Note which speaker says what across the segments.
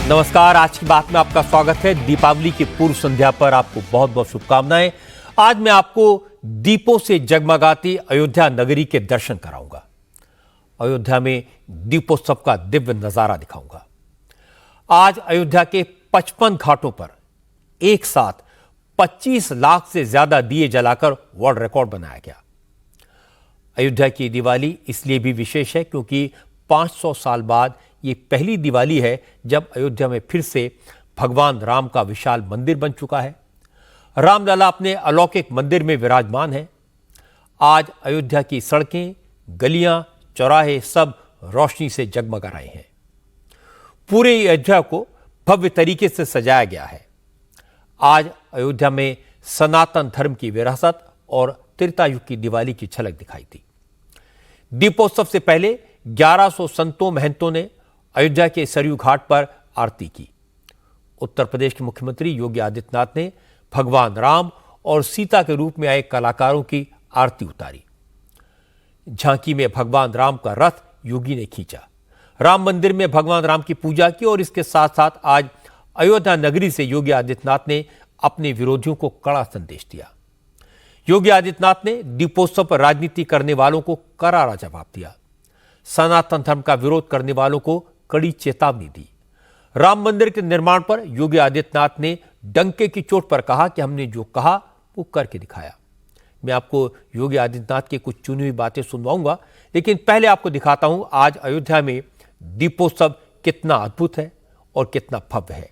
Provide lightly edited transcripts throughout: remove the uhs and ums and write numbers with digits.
Speaker 1: नमस्कार, आज की बात में आपका स्वागत है। दीपावली की पूर्व संध्या पर आपको बहुत बहुत शुभकामनाएं। आज मैं आपको दीपों से जगमगाती अयोध्या नगरी के दर्शन कराऊंगा। अयोध्या में दीपोत्सव का दिव्य नजारा दिखाऊंगा। आज अयोध्या के 55 घाटों पर एक साथ 25 लाख से ज्यादा दिए जलाकर वर्ल्ड रिकॉर्ड बनाया गया। अयोध्या की दिवाली इसलिए भी विशेष है क्योंकि 500 साल बाद ये पहली दिवाली है जब अयोध्या में फिर से भगवान राम का विशाल मंदिर बन चुका है। रामलला अपने अलौकिक मंदिर में विराजमान है। आज अयोध्या की सड़कें, गलियां, चौराहे सब रोशनी से जगमगा रहे हैं। पूरे अयोध्या को भव्य तरीके से सजाया गया है। आज अयोध्या में सनातन धर्म की विरासत और त्रेता युग की दिवाली की झलक दिखाई दी। दीपोत्सव से पहले 1100 संतों महंतों ने अयोध्या के सरयू घाट पर आरती की। उत्तर प्रदेश के मुख्यमंत्री योगी आदित्यनाथ ने भगवान राम और सीता के रूप में आए कलाकारों की आरती उतारी। झांकी में भगवान राम का रथ योगी ने खींचा। राम मंदिर में भगवान राम की पूजा की और इसके साथ साथ आज अयोध्या नगरी से योगी आदित्यनाथ ने अपने विरोधियों को कड़ा संदेश दिया। योगी आदित्यनाथ ने दीपोत्सव पर राजनीति करने वालों को करारा जवाब दिया। सनातन धर्म का विरोध करने वालों को कड़ी चेतावनी दी। राम मंदिर के निर्माण पर योगी आदित्यनाथ ने डंके की चोट पर कहा कि हमने जो कहा वो करके दिखाया। मैं आपको योगी आदित्यनाथ की कुछ चुनी हुई बातें सुनवाऊंगा, लेकिन पहले आपको दिखाता हूं आज अयोध्या में दीपोत्सव कितना अद्भुत है और कितना भव्य है।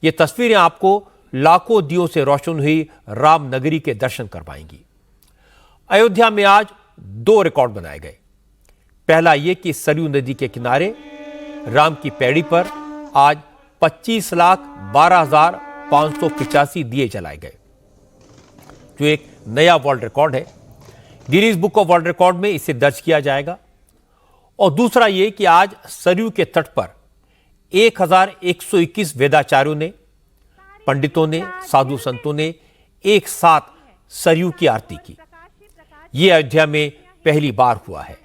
Speaker 1: ये तस्वीरें आपको लाखों दियों से रोशन हुई राम नगरी के दर्शन करवाएंगी। अयोध्या में आज 2 रिकॉर्ड बनाए गए। पहला यह कि सरयू नदी के किनारे राम की पैड़ी पर आज 25,12,585 दिए जलाए गए, जो एक नया वर्ल्ड रिकॉर्ड है। Guinness book of world record में इसे दर्ज किया जाएगा। और दूसरा यह कि आज सरयू के तट पर 1121 वेदाचार्यों ने, पंडितों ने, साधु संतों ने एक साथ सरयू की आरती की। यह अयोध्या में पहली बार हुआ है।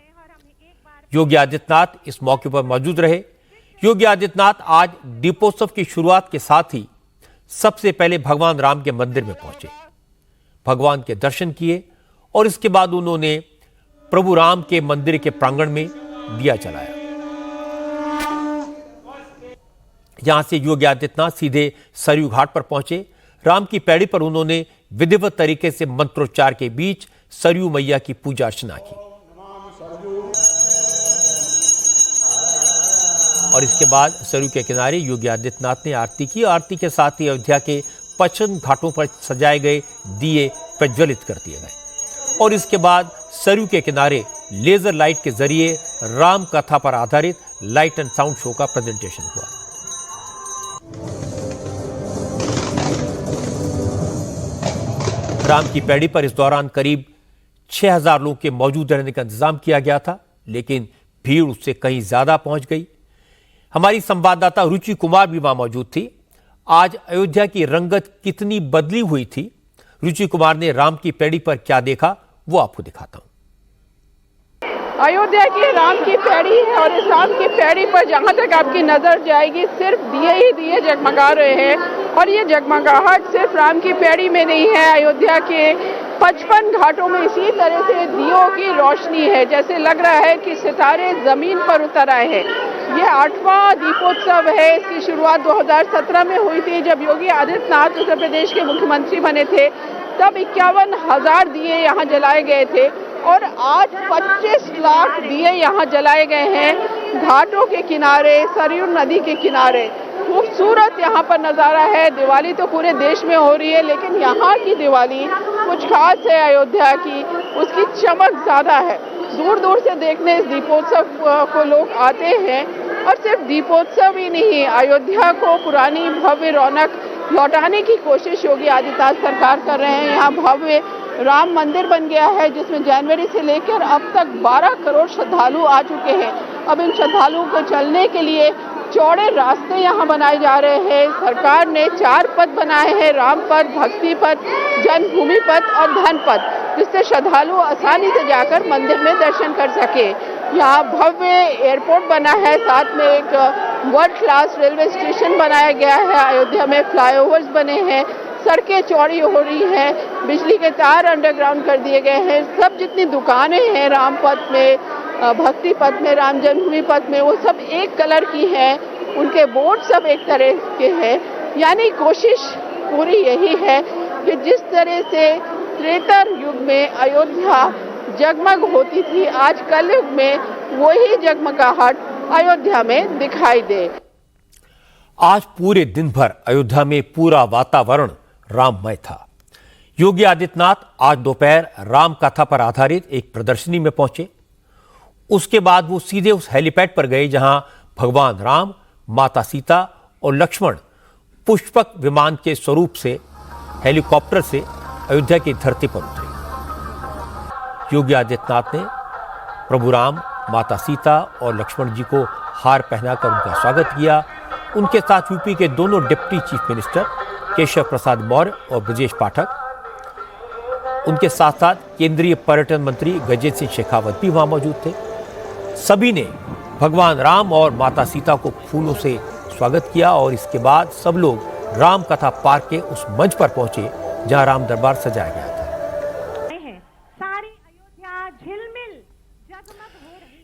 Speaker 1: योगी आदित्यनाथ इस मौके पर मौजूद रहे। योगी आदित्यनाथ आज दीपोत्सव की शुरुआत के साथ ही सबसे पहले भगवान राम के मंदिर में पहुंचे, भगवान के दर्शन किए और इसके बाद उन्होंने प्रभु राम के मंदिर के प्रांगण में दिया जलाया। यहां से योगी आदित्यनाथ सीधे सरयू घाट पर पहुंचे। राम की पैड़ी पर उन्होंने विधिवत तरीके से मंत्रोच्चार के बीच सरयू मैया की पूजा अर्चना की और इसके बाद सरयू के किनारे योगी आदित्यनाथ ने आरती की। आरती के साथ ही अयोध्या के 55 घाटों पर सजाए गए दिए प्रज्वलित कर दिए गए और इसके बाद सरयू के किनारे लेजर लाइट के जरिए राम कथा पर आधारित लाइट एंड साउंड शो का प्रेजेंटेशन हुआ। राम की पैड़ी पर इस दौरान करीब 6000 लोगों के मौजूद रहने का इंतजाम किया गया था, लेकिन भीड़ उससे कहीं ज्यादा पहुंच गई। हमारी संवाददाता रुचि कुमार भी वहां मौजूद थी। आज अयोध्या की रंगत कितनी बदली हुई थी, रुचि कुमार ने राम की पैड़ी पर क्या देखा वो आपको दिखाता हूं।
Speaker 2: अयोध्या की राम की पैड़ी है और इस राम की पैड़ी पर जहां तक आपकी नजर जाएगी सिर्फ दिए ही दिए जगमगा रहे हैं। और ये जगमगाहट सिर्फ राम की पैड़ी में नहीं है, अयोध्या के 55 घाटों में इसी तरह से दियों की रोशनी है। जैसे लग रहा है कि सितारे जमीन पर उतर आए हैं। ये 8वां दीपोत्सव है। इसकी शुरुआत 2017 में हुई थी जब योगी आदित्यनाथ उत्तर प्रदेश के मुख्यमंत्री बने थे। तब 51,000 दिए यहाँ जलाए गए थे और आज 25 लाख दिए यहाँ जलाए गए हैं घाटों के किनारे, सरयू नदी के किनारे। खूबसूरत यहाँ पर नज़ारा है। दिवाली तो पूरे देश में हो रही है, लेकिन यहाँ की दिवाली कुछ खास है। अयोध्या की उसकी चमक ज़्यादा है। दूर दूर से देखने इस दीपोत्सव को लोग आते हैं और सिर्फ दीपोत्सव ही नहीं, अयोध्या को पुरानी भव्य रौनक लौटाने की कोशिश योगी आदित्यनाथ सरकार कर रहे हैं। यहाँ भव्य राम मंदिर बन गया है जिसमें जनवरी से लेकर अब तक 12 करोड़ श्रद्धालु आ चुके हैं। अब इन श्रद्धालुओं को चलने के लिए चौड़े रास्ते यहाँ बनाए जा रहे हैं। सरकार ने 4 पथ बनाए हैं, राम पथ, भक्ति पथ, जन्मभूमि पथ और धन पथ, जिससे श्रद्धालु आसानी से जाकर मंदिर में दर्शन कर सके। यहाँ भव्य एयरपोर्ट बना है, साथ में एक वर्ल्ड क्लास रेलवे स्टेशन बनाया गया है। अयोध्या में फ्लाईओवर्स बने हैं, सड़कें चौड़ी हो रही हैं, बिजली के तार अंडरग्राउंड कर दिए गए हैं। सब जितनी दुकानें हैं रामपथ में, भक्ति पथ में, राम जन्मभूमि पथ में, वो सब एक कलर की हैं। उनके बोर्ड सब एक तरह के हैं। यानी कोशिश पूरी यही है कि जिस तरह से त्रेता युग में अयोध्या जगमग होती थी, आज कलयुग में वही जगमगाहट अयोध्या में दिखाई दे।
Speaker 1: आज पूरे दिन भर अयोध्या में पूरा वातावरण राममय था। योगी आदित्यनाथ आज दोपहर राम कथा पर आधारित एक प्रदर्शनी में पहुंचे। उसके बाद वो सीधे उस हेलीपैड पर गए जहां भगवान राम, माता सीता और लक्ष्मण पुष्पक विमान के स्वरूप से हेलीकॉप्टर से अयोध्या की धरती पर उतरे। योगी आदित्यनाथ ने प्रभु राम, माता सीता और लक्ष्मण जी को हार पहनाकर उनका स्वागत किया। उनके साथ यूपी के दोनों deputy chief minister Keshav Prasad Maurya और ब्रजेश पाठक, उनके साथ साथ केंद्रीय पर्यटन मंत्री गजेंद्र सिंह शेखावत भी वहां मौजूद थे। सभी ने भगवान राम और माता सीता को फूलों से स्वागत किया और इसके बाद सब लोग राम कथा पार्क के उस मंच पर पहुंचे जहां राम दरबार सजाया गया था।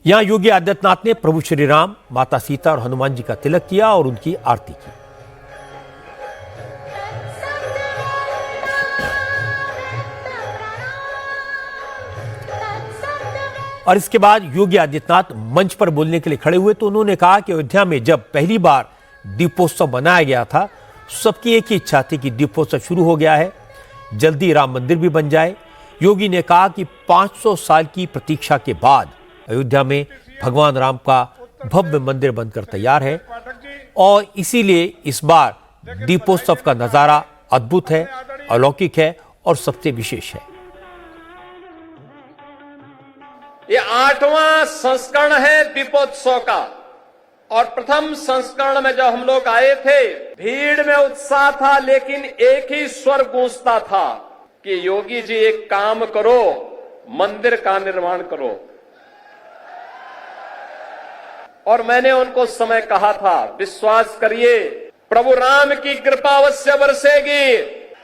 Speaker 1: यहां योगी आदित्यनाथ ने प्रभु श्री राम, माता सीता और हनुमान जी का तिलक किया और उनकी आरती की। और इसके बाद योगी आदित्यनाथ मंच पर बोलने के लिए खड़े हुए तो उन्होंने कहा कि अयोध्या में जब पहली बार दीपोत्सव मनाया गया था, सबकी एक ही इच्छा थी कि दीपोत्सव शुरू हो गया है, जल्दी राम मंदिर भी बन जाए। योगी ने कहा कि 500 साल की प्रतीक्षा के बाद अयोध्या में भगवान राम का भव्य मंदिर बनकर तैयार है और इसीलिए इस बार दीपोत्सव का नजारा अद्भुत है, अलौकिक है और सबसे विशेष है।
Speaker 3: ये 8वां संस्करण है दीपोत्सव का और प्रथम संस्करण में जब हम लोग आए थे, भीड़ में उत्साह था, लेकिन एक ही स्वर गूंजता था कि योगी जी एक काम करो, मंदिर का निर्माण करो। और मैंने उनको उस समय कहा था, विश्वास करिए प्रभु राम की कृपा अवश्य बरसेगी।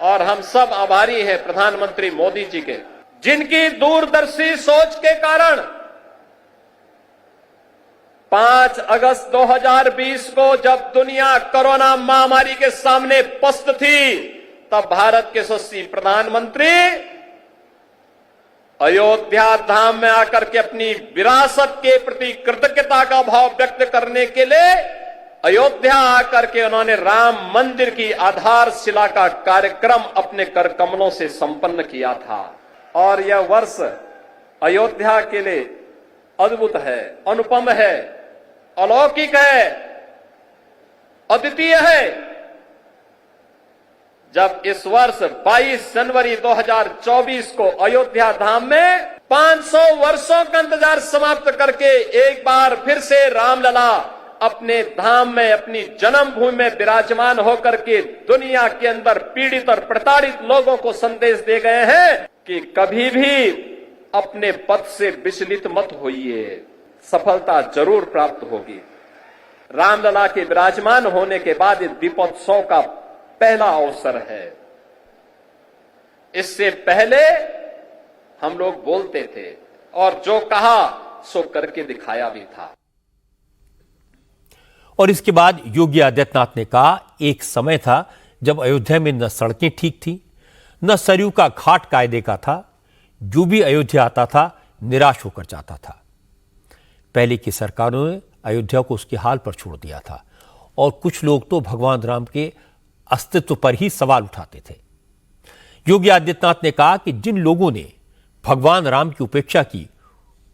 Speaker 3: और हम सब आभारी हैं प्रधानमंत्री मोदी जी के, जिनकी दूरदर्शी सोच के कारण 5 अगस्त 2020 को जब दुनिया कोरोना महामारी के सामने पस्त थी, तब भारत के यशस्वी प्रधानमंत्री अयोध्या धाम में आकर के अपनी विरासत के प्रति कृतज्ञता का भाव व्यक्त करने के लिए अयोध्या आकर के उन्होंने राम मंदिर की आधारशिला का कार्यक्रम अपने कर कमलों से संपन्न किया था। और यह वर्ष अयोध्या के लिए अद्भुत है, अनुपम है, अलौकिक है, अद्वितीय है। जब इस वर्ष 22 जनवरी 2024 को अयोध्या धाम में 500 वर्षों का इंतजार समाप्त करके एक बार फिर से रामलला अपने धाम में, अपनी जन्मभूमि में विराजमान होकर के दुनिया के अंदर पीड़ित और प्रताड़ित लोगों को संदेश दे गए हैं कि कभी भी अपने पथ से विचलित मत होइए, सफलता जरूर प्राप्त होगी। रामलला के विराजमान होने के बाद दीपोत्सव का पहला अवसर है। इससे पहले हम लोग बोलते थे और जो कहा सो करके दिखाया भी था।
Speaker 1: और इसके बाद योगी आदित्यनाथ ने कहा, एक समय था जब अयोध्या में न सड़कें ठीक थी, न सरयू का घाट कायदे का था। जो भी अयोध्या आता था निराश होकर जाता था। पहले की सरकारों ने अयोध्या को उसके हाल पर छोड़ दिया था और कुछ लोग तो भगवान राम के अस्तित्व पर ही सवाल उठाते थे। योगी आदित्यनाथ ने कहा कि जिन लोगों ने भगवान राम की उपेक्षा की,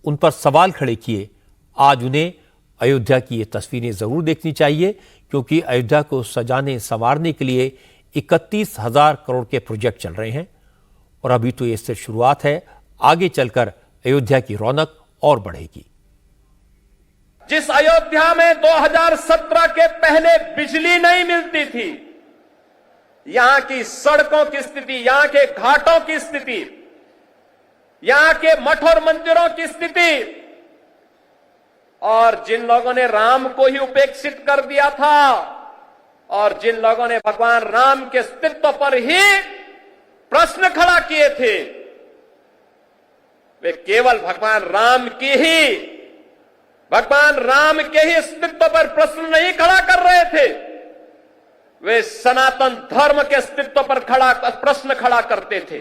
Speaker 1: उन पर सवाल खड़े किए, आज उन्हें अयोध्या की ये तस्वीरें जरूर देखनी चाहिए, क्योंकि अयोध्या को सजाने संवारने के लिए 31,000 करोड़ के प्रोजेक्ट चल रहे हैं और अभी तो ये सिर्फ शुरुआत है। आगे चलकर अयोध्या की रौनक और बढ़ेगी।
Speaker 3: जिस अयोध्या में 2017 के पहले बिजली नहीं मिलती थी, यहां की सड़कों की स्थिति, यहां के घाटों की स्थिति, यहां के मठ और मंदिरों की स्थिति और जिन लोगों ने राम को ही उपेक्षित कर दिया था और जिन लोगों ने भगवान राम के अस्तित्व पर ही प्रश्न खड़ा किए थे, वे केवल भगवान राम के ही अस्तित्व पर प्रश्न नहीं खड़ा कर रहे थे, वे सनातन धर्म के अस्तित्व पर प्रश्न खड़ा करते थे।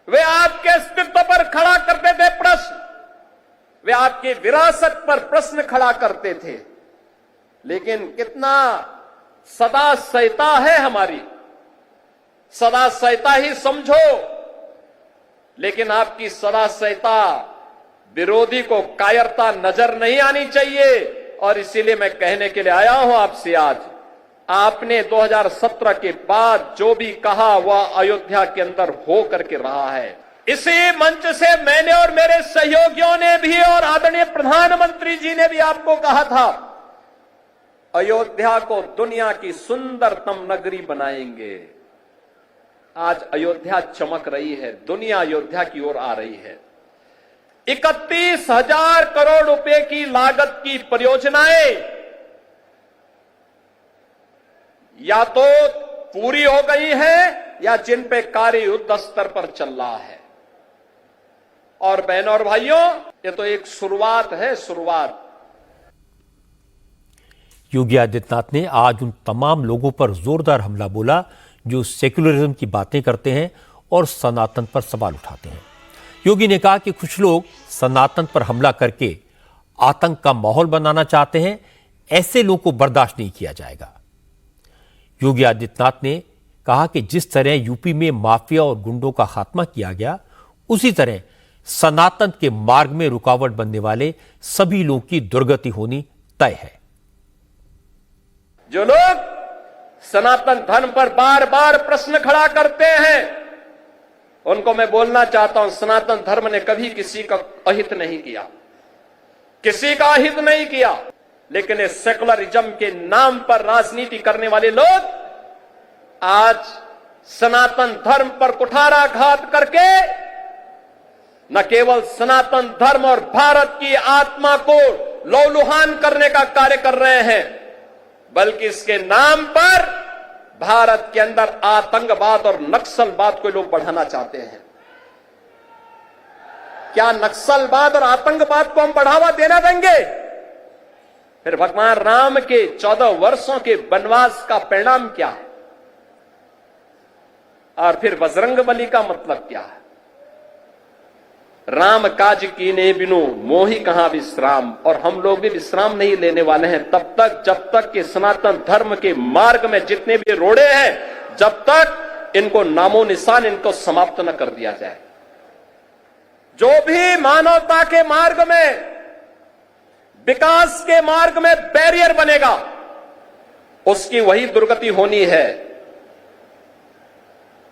Speaker 3: वे आपके अस्तित्व पर खड़ा करते थे प्रश्न, वे आपकी विरासत पर प्रश्न खड़ा करते थे। लेकिन कितना सदा संहिता है हमारी, सदा संहिता ही समझो, लेकिन आपकी सदा संहिता विरोधी को कायरता नजर नहीं आनी चाहिए। और इसीलिए मैं कहने के लिए आया हूं आपसे आज, आपने 2017 के बाद जो भी कहा वह अयोध्या के अंदर हो करके रहा है। इसी मंच से मैंने और मेरे सहयोगियों ने भी और आदरणीय प्रधानमंत्री जी ने भी आपको कहा था, अयोध्या को दुनिया की सुंदरतम नगरी बनाएंगे। आज अयोध्या चमक रही है, दुनिया अयोध्या की ओर आ रही है। 31,000 करोड़ रुपए की लागत की परियोजनाएं या तो पूरी हो गई है या जिन पे कार्य युद्ध स्तर पर चल रहा है। और बहनों और भाइयों, ये तो एक शुरुआत है, शुरुआत।
Speaker 1: योगी आदित्यनाथ ने आज उन तमाम लोगों पर जोरदार हमला बोला जो सेक्युलरिज्म की बातें करते हैं और सनातन पर सवाल उठाते हैं। योगी ने कहा कि कुछ लोग सनातन पर हमला करके आतंक का माहौल बनाना चाहते हैं, ऐसे लोगों को बर्दाश्त नहीं किया जाएगा। योगी आदित्यनाथ ने कहा कि जिस तरह यूपी में माफिया और गुंडों का खात्मा किया गया, उसी तरह सनातन के मार्ग में रुकावट बनने वाले सभी लोगों की दुर्गति होनी तय है।
Speaker 3: जो लोग सनातन धर्म पर बार बार प्रश्न खड़ा करते हैं, उनको मैं बोलना चाहता हूं, सनातन धर्म ने कभी किसी का अहित नहीं किया, किसी का अहित नहीं किया। लेकिन इस सेकुलरिज्म के नाम पर राजनीति करने वाले लोग आज सनातन धर्म पर कुठाराघात करके न केवल सनातन धर्म और भारत की आत्मा को लौलुहान करने का कार्य कर रहे हैं, बल्कि इसके नाम पर भारत के अंदर आतंकवाद और नक्सलवाद को लोग बढ़ाना चाहते हैं। क्या नक्सलवाद और आतंकवाद को हम बढ़ावा देना देंगे? फिर भगवान राम के 14 वर्षों के वनवास का परिणाम क्या है? और फिर बजरंगबली का मतलब क्या है? राम काज कीने बिनु मोहि कहां विश्राम। और हम लोग भी विश्राम नहीं लेने वाले हैं तब तक जब तक कि सनातन धर्म के मार्ग में जितने भी रोड़े हैं, जब तक इनको नामो निशान इनको समाप्त न कर दिया जाए। जो भी मानवता के मार्ग में, विकास के मार्ग में बैरियर बनेगा, उसकी वही दुर्गति होनी है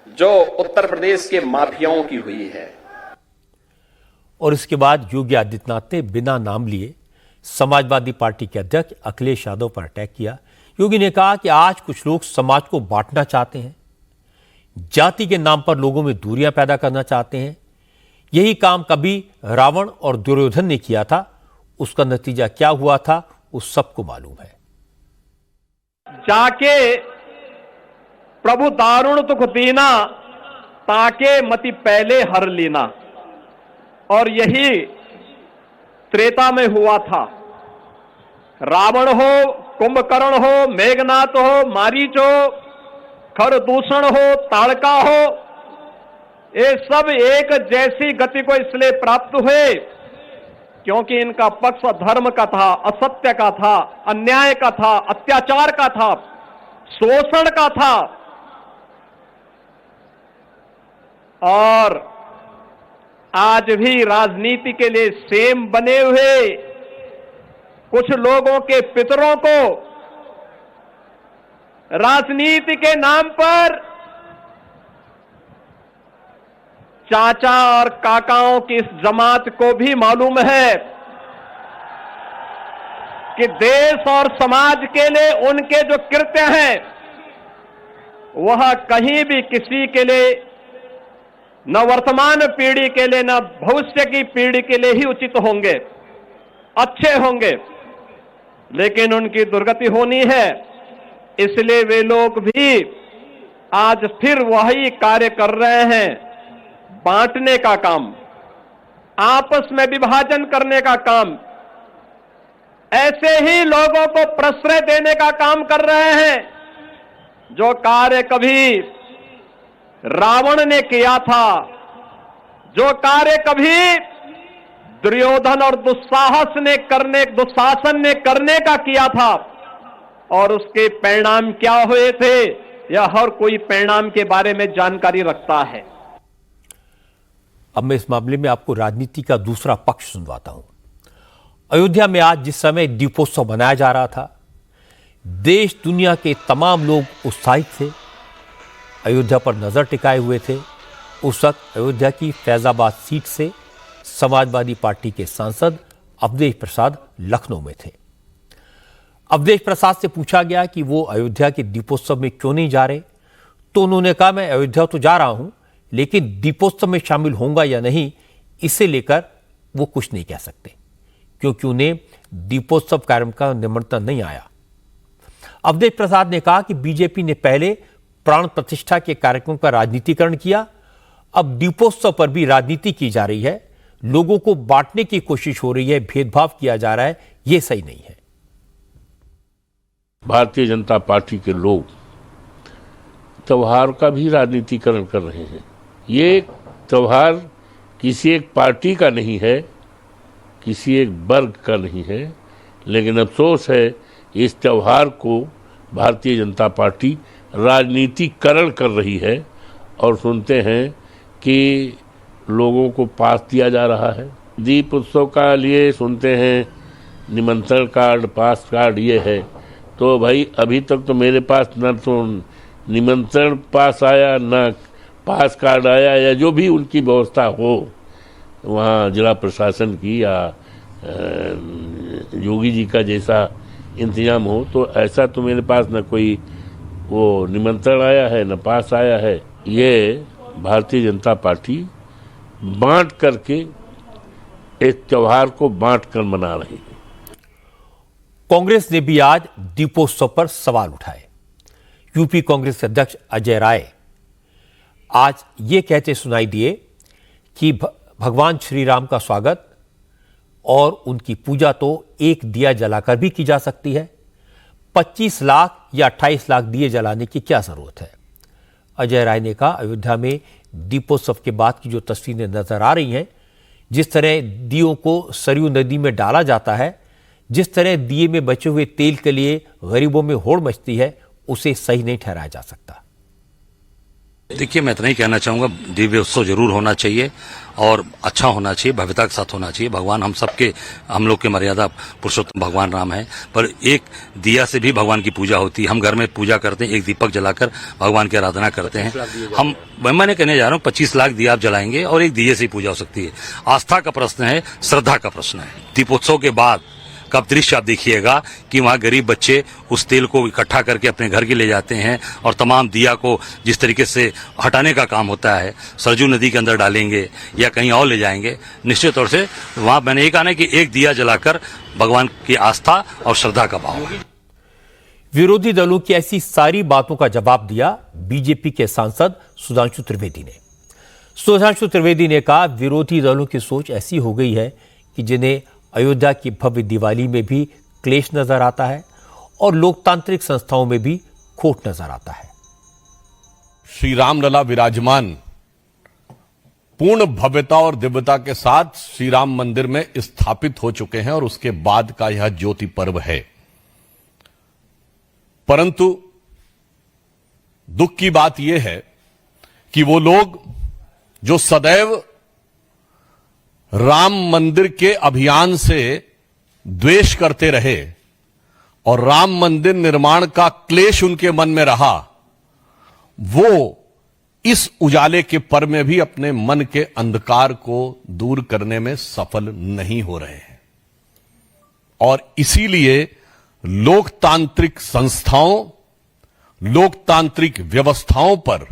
Speaker 3: जो उत्तर प्रदेश के माफियाओं की हुई है।
Speaker 1: और इसके बाद योगी आदित्यनाथ ने बिना नाम लिए समाजवादी पार्टी के अध्यक्ष अखिलेश यादव पर अटैक किया। योगी ने कहा कि आज कुछ लोग समाज को बांटना चाहते हैं, जाति के नाम पर लोगों में दूरियां पैदा करना चाहते हैं। यही काम कभी रावण और दुर्योधन ने किया था, उसका नतीजा क्या हुआ था उस सबको मालूम है।
Speaker 4: जाके प्रभु दारुण तुख दीना, ताके मति पहले हर लीना। और यही त्रेता में हुआ था। रावण हो, कुंभकर्ण हो, मेघनाथ हो, मारीच हो, खरदूषण हो, ताड़का हो, ये सब एक जैसी गति को इसलिए प्राप्त हुए क्योंकि इनका पक्ष धर्म का था, असत्य का था, अन्याय का था, अत्याचार का था, शोषण का था। और आज भी राजनीति के लिए सेम बने हुए कुछ लोगों के पितरों को राजनीति के नाम पर चाचा और काकाओं की इस जमात को भी मालूम है कि देश और समाज के लिए उनके जो कृत्य हैं वह कहीं भी किसी के लिए, न वर्तमान पीढ़ी के लिए न भविष्य की पीढ़ी के लिए ही उचित होंगे। अच्छे होंगे, लेकिन उनकी दुर्गति होनी है। इसलिए वे लोग भी आज फिर वही कार्य कर रहे हैं, बांटने का काम, आपस में विभाजन करने का काम, ऐसे ही लोगों को प्रश्रय देने का काम कर रहे हैं जो कार्य कभी रावण ने किया था, जो कार्य कभी दुर्योधन और दुस्साहस ने दुशासन ने करने का किया था, और उसके परिणाम क्या हुए थे, यह हर कोई परिणाम के बारे में जानकारी रखता है।
Speaker 1: अब मैं इस मामले में आपको राजनीति का दूसरा पक्ष सुनवाता हूं। अयोध्या में आज जिस समय दीपोत्सव मनाया जा रहा था, देश दुनिया के तमाम लोग उत्साहित थे, अयोध्या पर नजर टिकाए हुए थे। उस वक्त अयोध्या की फैजाबाद सीट से समाजवादी पार्टी के सांसद अवधेश प्रसाद लखनऊ में थे। अवधेश प्रसाद से पूछा गया कि वो अयोध्या के दीपोत्सव में क्यों नहीं जा रहे, तो उन्होंने कहा मैं अयोध्या तो जा रहा हूं, लेकिन दीपोत्सव में शामिल होऊंगा या नहीं, इसे लेकर वो कुछ नहीं कह सकते, क्योंकि उन्हें दीपोत्सव कार्यक्रम का निमंत्रण नहीं आया। अवधेश प्रसाद ने कहा कि बीजेपी ने पहले प्राण प्रतिष्ठा के कार्यक्रम का राजनीतिकरण किया, अब दीपोत्सव पर भी राजनीति की जा रही है, लोगों को बांटने की कोशिश हो रही है, भेदभाव किया जा रहा है, यह सही नहीं है।
Speaker 5: भारतीय जनता पार्टी के लोग त्योहार का भी राजनीतिकरण कर रहे हैं। ये त्योहार किसी एक पार्टी का नहीं है, किसी एक वर्ग का नहीं है, लेकिन अफसोस है इस त्योहार को भारतीय जनता पार्टी राजनीतिकरण कर रही है। और सुनते हैं कि लोगों को पास दिया जा रहा है। दीप उत्सव का लिए सुनते हैं निमंत्रण कार्ड, पास कार्ड ये है, तो भाई अभी तक तो मेरे पास न तो निमंत्रण पास आया, न पास कार्ड आया, या जो भी उनकी व्यवस्था हो वहाँ जिला प्रशासन की या योगी जी का जैसा इंतजाम हो, तो ऐसा तो मेरे पास न कोई वो निमंत्रण आया है, न पास आया है। ये भारतीय जनता पार्टी बांट करके इस त्योहार को बांट कर मना रही है।
Speaker 1: कांग्रेस ने भी आज दीपोत्सव पर सवाल उठाए। यूपी कांग्रेस अध्यक्ष अजय राय आज ये कहते सुनाई दिए कि भगवान श्री राम का स्वागत और उनकी पूजा तो एक दिया जलाकर भी की जा सकती है, 25 लाख या 28 लाख दिए जलाने की क्या जरूरत है। अजय राय ने कहा अयोध्या में दीपोत्सव के बाद की जो तस्वीरें नजर आ रही हैं, जिस तरह दियों को सरयू नदी में डाला जाता है, जिस तरह दिए में बचे हुए तेल के लिए गरीबों में होड़ मचती है, उसे सही नहीं ठहराया जा सकता।
Speaker 6: देखिए, मैं इतना ही कहना चाहूंगा, दिव्य उत्सव जरूर होना चाहिए और अच्छा होना चाहिए, भव्यता के साथ होना चाहिए। भगवान हम लोग के मर्यादा पुरुषोत्तम भगवान राम है, पर एक दिया से भी भगवान की पूजा होती है। हम घर में पूजा करते हैं, एक दीपक जलाकर भगवान की आराधना करते हैं। मैंने कहने जा रहा हूँ 25 लाख दिया आप जलाएंगे और एक दिए से ही पूजा हो सकती है। आस्था का प्रश्न है, श्रद्धा का प्रश्न है। दीपोत्सव के बाद का दृश्य आप देखिएगा कि वहाँ गरीब बच्चे उस तेल को इकट्ठा करके अपने घर के ले जाते हैं और तमाम दिया को जिस तरीके से हटाने का काम होता है, सरजू नदी के अंदर डालेंगे या कहीं और ले जाएंगे। निश्चित तौर से वहाँ मैंने ये कहा ना कि एक दिया जलाकर भगवान की आस्था और श्रद्धा का भाव है।
Speaker 1: विरोधी दलों की ऐसी सारी बातों का जवाब दिया बीजेपी के सांसद सुधांशु त्रिवेदी ने। सुधांशु त्रिवेदी ने कहा विरोधी दलों की सोच ऐसी हो गई है कि जिन्हें अयोध्या की भव्य दिवाली में भी क्लेश नजर आता है और लोकतांत्रिक संस्थाओं में भी खोट नजर आता है।
Speaker 7: श्री रामलला विराजमान पूर्ण भव्यता और दिव्यता के साथ श्री राम मंदिर में स्थापित हो चुके हैं और उसके बाद का यह ज्योति पर्व है। परंतु दुख की बात यह है कि वो लोग जो सदैव राम मंदिर के अभियान से द्वेष करते रहे और राम मंदिर निर्माण का क्लेश उनके मन में रहा, वो इस उजाले के पर्व में भी अपने मन के अंधकार को दूर करने में सफल नहीं हो रहे हैं। और इसीलिए लोकतांत्रिक संस्थाओं, लोकतांत्रिक व्यवस्थाओं पर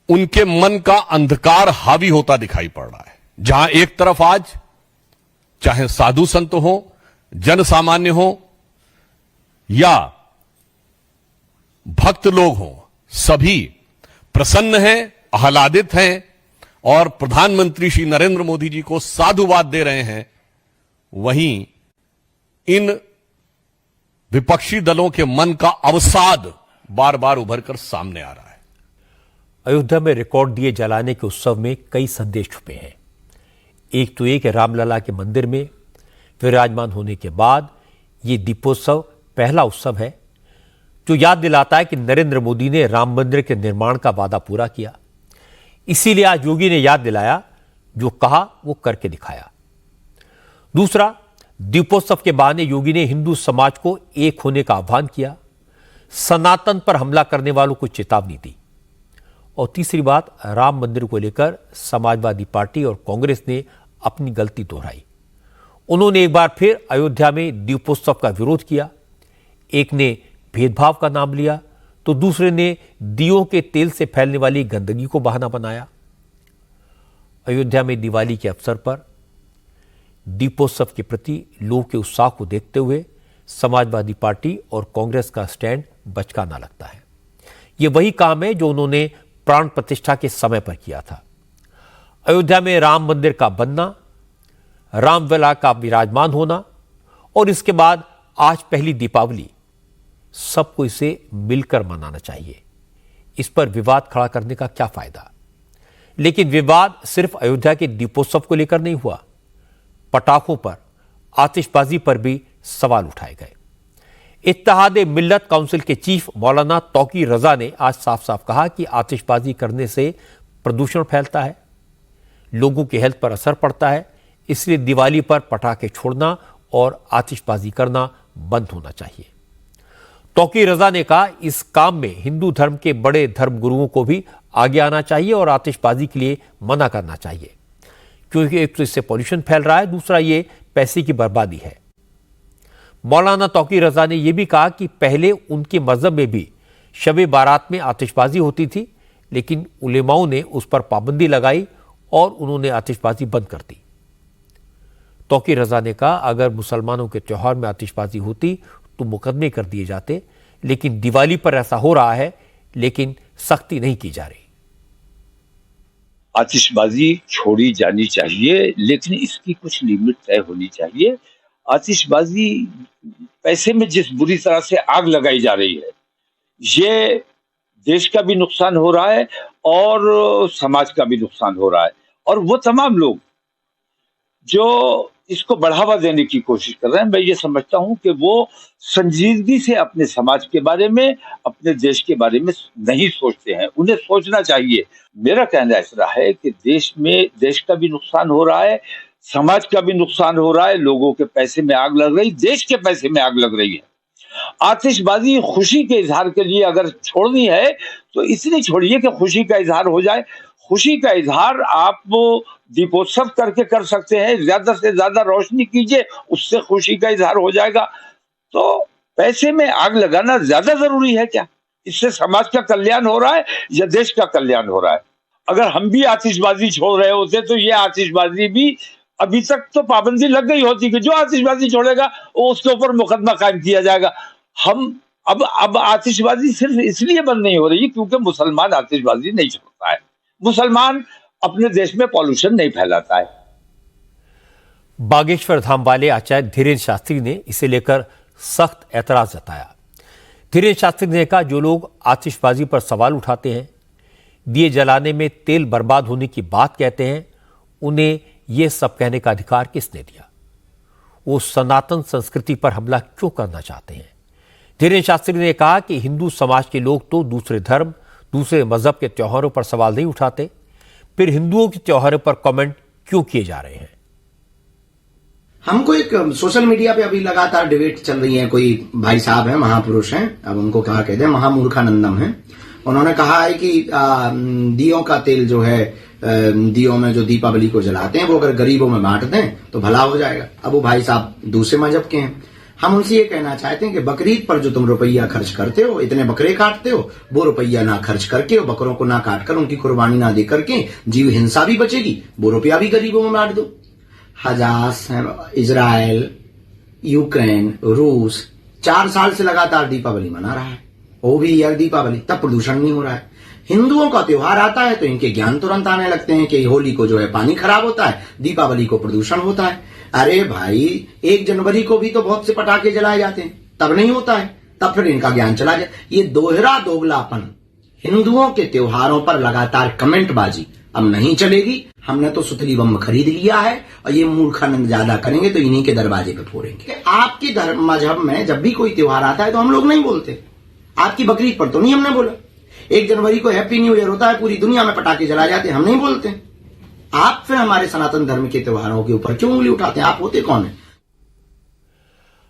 Speaker 7: उनके मन का अंधकार हावी होता दिखाई पड़ रहा है। जहां एक तरफ आज चाहे साधु संत हो, जन सामान्य हो या भक्त लोग हों, सभी प्रसन्न हैं, आह्लादित हैं और प्रधानमंत्री श्री नरेंद्र मोदी जी को साधुवाद दे रहे हैं। वहीं इन विपक्षी दलों के मन का अवसाद बार बार उभर कर सामने आ रहा है।
Speaker 1: अयोध्या में रिकॉर्ड दिए जलाने के उत्सव में कई संदेश छुपे हैं। एक तो ये कि रामलला के मंदिर में विराजमान होने के बाद ये दीपोत्सव पहला उत्सव है जो याद दिलाता है कि नरेंद्र मोदी ने राम मंदिर के निर्माण का वादा पूरा किया। इसीलिए आज योगी ने याद दिलाया, जो कहा वो करके दिखाया। दूसरा, दीपोत्सव के बहाने योगी ने हिंदू समाज को एक होने का आह्वान किया, सनातन पर हमला करने वालों को चेतावनी दी। और तीसरी बात, राम मंदिर को लेकर समाजवादी पार्टी और कांग्रेस ने अपनी गलती दोहराई। उन्होंने एक बार फिर अयोध्या में दीपोत्सव का विरोध किया। एक ने भेदभाव का नाम लिया तो दूसरे ने दियों के तेल से फैलने वाली गंदगी को बहाना बनाया। अयोध्या में दिवाली के अवसर पर दीपोत्सव के प्रति लोगों के उत्साह को देखते हुए समाजवादी पार्टी और कांग्रेस का स्टैंड बचकाना लगता है। यह वही काम है जो उन्होंने प्राण प्रतिष्ठा के समय पर किया था। अयोध्या में राम मंदिर का बनना, रामलला का विराजमान होना और इसके बाद आज पहली दीपावली, सबको इसे मिलकर मनाना चाहिए। इस पर विवाद खड़ा करने का क्या फायदा। लेकिन विवाद सिर्फ अयोध्या के दीपोत्सव को लेकर नहीं हुआ। पटाखों पर, आतिशबाजी पर भी सवाल उठाए गए। इत्तेहाद मिल्लत काउंसिल के चीफ मौलाना तौकी रजा ने आज साफ साफ कहा कि आतिशबाजी करने से प्रदूषण फैलता है, लोगों की हेल्थ पर असर पड़ता है, इसलिए दिवाली पर पटाखे छोड़ना और आतिशबाजी करना बंद होना चाहिए। तौकी रजा ने कहा, इस काम में हिंदू धर्म के बड़े धर्मगुरुओं को भी आगे आना चाहिए और आतिशबाजी के लिए मना करना चाहिए, क्योंकि एक तो इससे पॉल्यूशन फैल रहा है, दूसरा ये पैसे की बर्बादी है। मौलाना तौकी रजा ने यह भी कहा कि पहले उनके मजहब में भी शब बारात में आतिशबाजी होती थी, लेकिन उलेमाओं ने उस पर पाबंदी लगाई और उन्होंने आतिशबाजी बंद कर दी। तौकी रजा ने कहा, अगर मुसलमानों के त्योहार में आतिशबाजी होती तो मुकदमे कर दिए जाते, लेकिन दिवाली पर ऐसा हो रहा है, लेकिन सख्ती नहीं की जा रही।
Speaker 8: आतिशबाजी छोड़ी जानी चाहिए, लेकिन इसकी कुछ लिमिट तय होनी चाहिए। आतिशबाजी पैसे में जिस बुरी तरह से आग लगाई जा रही है, ये देश का भी नुकसान हो रहा है और समाज का भी नुकसान हो रहा है। और वो तमाम लोग जो इसको बढ़ावा देने की कोशिश कर रहे हैं, मैं ये समझता हूं कि वो संजीदगी से अपने समाज के बारे में, अपने देश के बारे में नहीं सोचते हैं। उन्हें सोचना चाहिए। मेरा कहना ऐसा है कि देश में देश का भी नुकसान हो रहा है, समाज का भी नुकसान हो रहा है, लोगों के पैसे में आग लग रही, देश के पैसे में आग लग रही है। आतिशबाजी खुशी के इजहार के लिए अगर छोड़नी है तो इसलिए छोड़िए कि खुशी का इजहार हो जाए। खुशी का इजहार आप दीपोत्सव करके कर सकते हैं, ज्यादा से ज्यादा रोशनी कीजिए, उससे खुशी का इजहार हो जाएगा। तो पैसे में आग लगाना ज्यादा जरूरी है क्या? इससे समाज का कल्याण हो रहा है या देश का कल्याण हो रहा है? अगर हम भी आतिशबाजी छोड़ रहे होते तो ये आतिशबाजी भी अभी तक तो पाबंदी लग गई होती कि जो आतिशबाजी छोड़ेगा वो उसके ऊपर मुकदमा कायम किया जाएगा। हम अब आतिशबाजी सिर्फ इसलिए बंद नहीं हो रही क्योंकि मुसलमान आतिशबाजी नहीं छोड़ता है, मुसलमान अपने देश में पॉल्यूशन नहीं फैलाता है।
Speaker 1: बागेश्वर धाम वाले आचार्य धीरेन्द्र शास्त्री ने इसे लेकर सख्त ऐतराज जताया। धीरेन्द्र शास्त्री ने कहा, जो लोग आतिशबाजी पर सवाल उठाते हैं, दिए जलाने में तेल बर्बाद होने की बात कहते हैं, उन्हें यह सब कहने का अधिकार किसने दिया? वो सनातन संस्कृति पर हमला क्यों करना चाहते हैं? धीरेन्द्र शास्त्री ने कहा कि हिंदू समाज के लोग तो दूसरे धर्म, दूसरे मजहब के त्योहारों पर सवाल नहीं उठाते, फिर हिंदुओं के त्योहारों पर कमेंट क्यों किए जा रहे हैं?
Speaker 9: हमको एक सोशल मीडिया पे अभी लगातार डिबेट चल रही है। कोई भाई साहब हैं, महापुरुष हैं, अब उनको क्या कहते हैं, महामूर्खानंदम हैं। उन्होंने कहा है कि दियों का तेल जो है, दियों में जो दीपावली को जलाते हैं, वो अगर गरीबों में बांट दें तो भला हो जाएगा। अब वो भाई साहब दूसरे मजहब के हैं। हम उनसे ये कहना चाहते हैं कि बकरीद पर जो तुम रुपया खर्च करते हो, इतने बकरे काटते हो, वो रुपया ना खर्च करके, वो बकरों को ना काट कर, उनकी कुर्बानी ना दे करके जीव हिंसा भी बचेगी, वो रुपया भी गरीबों में बांट दो। हजास, इजराइल, यूक्रेन, रूस 4 साल से लगातार दीपावली मना रहा है, वो भी ईयर दीपावली, तब प्रदूषण नहीं हो रहा है। हिंदुओं का त्योहार आता है तो इनके ज्ञान तुरंत आने लगते हैं कि होली को जो है पानी खराब होता है, दीपावली को प्रदूषण होता है। अरे भाई 1 जनवरी को भी तो बहुत से पटाखे जलाए जाते हैं, तब नहीं होता है, तब फिर इनका ज्ञान चला जाए। ये दोगलापन, हिंदुओं के त्योहारों पर लगातार कमेंटबाजी अब नहीं चलेगी। हमने तो सुतली बम खरीद लिया है और ये मूर्खानंद ज्यादा करेंगे तो इन्हीं के दरवाजे पे फोड़ेंगे। आपके धर्म मजहब में जब भी कोई त्योहार आता है तो हम लोग नहीं बोलते, आपकी बकरीद पर तो नहीं हमने बोला। 1 जनवरी को हैप्पी न्यू ईयर होता है, पूरी दुनिया में पटाखे जलाए जाते हैं, हम नहीं बोलते। आप फिर हमारे सनातन धर्म के त्योहारों के ऊपर क्यों उंगली उठाते हैं? आप होते कौन है?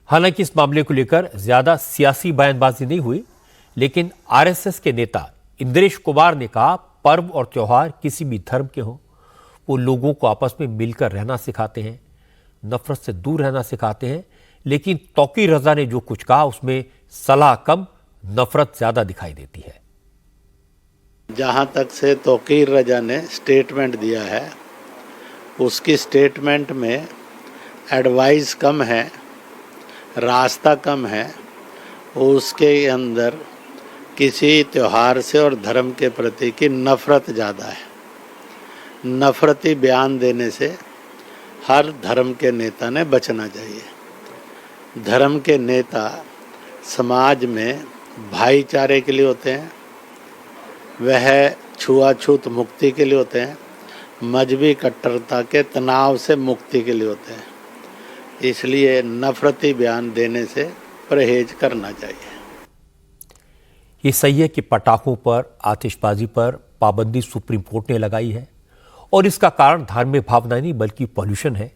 Speaker 1: हालांकि इस मामले को लेकर ज्यादा सियासी बयानबाजी नहीं हुई, लेकिन आरएसएस के नेता इंद्रेश कुमार ने कहा पर्व और त्योहार किसी भी धर्म के हों, वो लोगों को आपस में मिलकर रहना सिखाते हैं, नफरत से दूर रहना सिखाते हैं। लेकिन तौकीर रजा ने जो कुछ कहा उसमें सलाह कम, नफरत ज्यादा दिखाई देती है।
Speaker 10: जहाँ तक से तौकीर रजा ने स्टेटमेंट दिया है, उसकी स्टेटमेंट में एडवाइस कम है, रास्ता कम है, उसके अंदर किसी त्यौहार से और धर्म के प्रति की नफ़रत ज़्यादा है। नफ़रती बयान देने से हर धर्म के नेता ने बचना चाहिए। धर्म के नेता समाज में भाईचारे के लिए होते हैं, वह छुआछूत मुक्ति के लिए होते हैं, मजहबी कट्टरता के तनाव से मुक्ति के लिए होते हैं। इसलिए नफरती बयान देने से परहेज करना चाहिए।
Speaker 1: ये सही है कि पटाखों पर, आतिशबाजी पर पाबंदी सुप्रीम कोर्ट ने लगाई है और इसका कारण धार्मिक भावना नहीं बल्कि पॉल्यूशन है।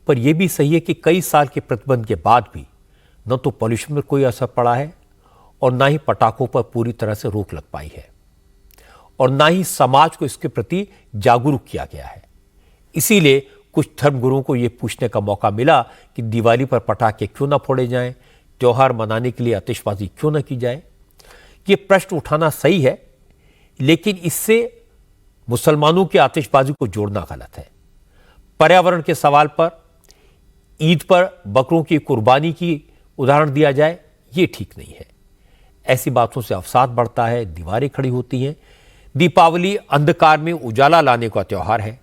Speaker 1: पर यह भी सही है कि कई साल के प्रतिबंध के बाद भी न तो पॉल्यूशन में कोई असर पड़ा है और ना ही पटाखों पर पूरी तरह से रोक लग पाई है और ना ही समाज को इसके प्रति जागरूक किया गया है। इसीलिए कुछ धर्मगुरुओं को यह पूछने का मौका मिला कि दिवाली पर पटाखे क्यों ना फोड़े जाएं, त्योहार मनाने के लिए आतिशबाजी क्यों ना की जाए। ये प्रश्न उठाना सही है, लेकिन इससे मुसलमानों की आतिशबाजी को जोड़ना गलत है। पर्यावरण के सवाल पर, ईद पर बकरों की कुर्बानी की उदाहरण दिया जाए, ये ठीक नहीं है। ऐसी बातों से अवसाद बढ़ता है, दीवारें खड़ी होती हैं। दीपावली अंधकार में उजाला लाने का त्योहार है,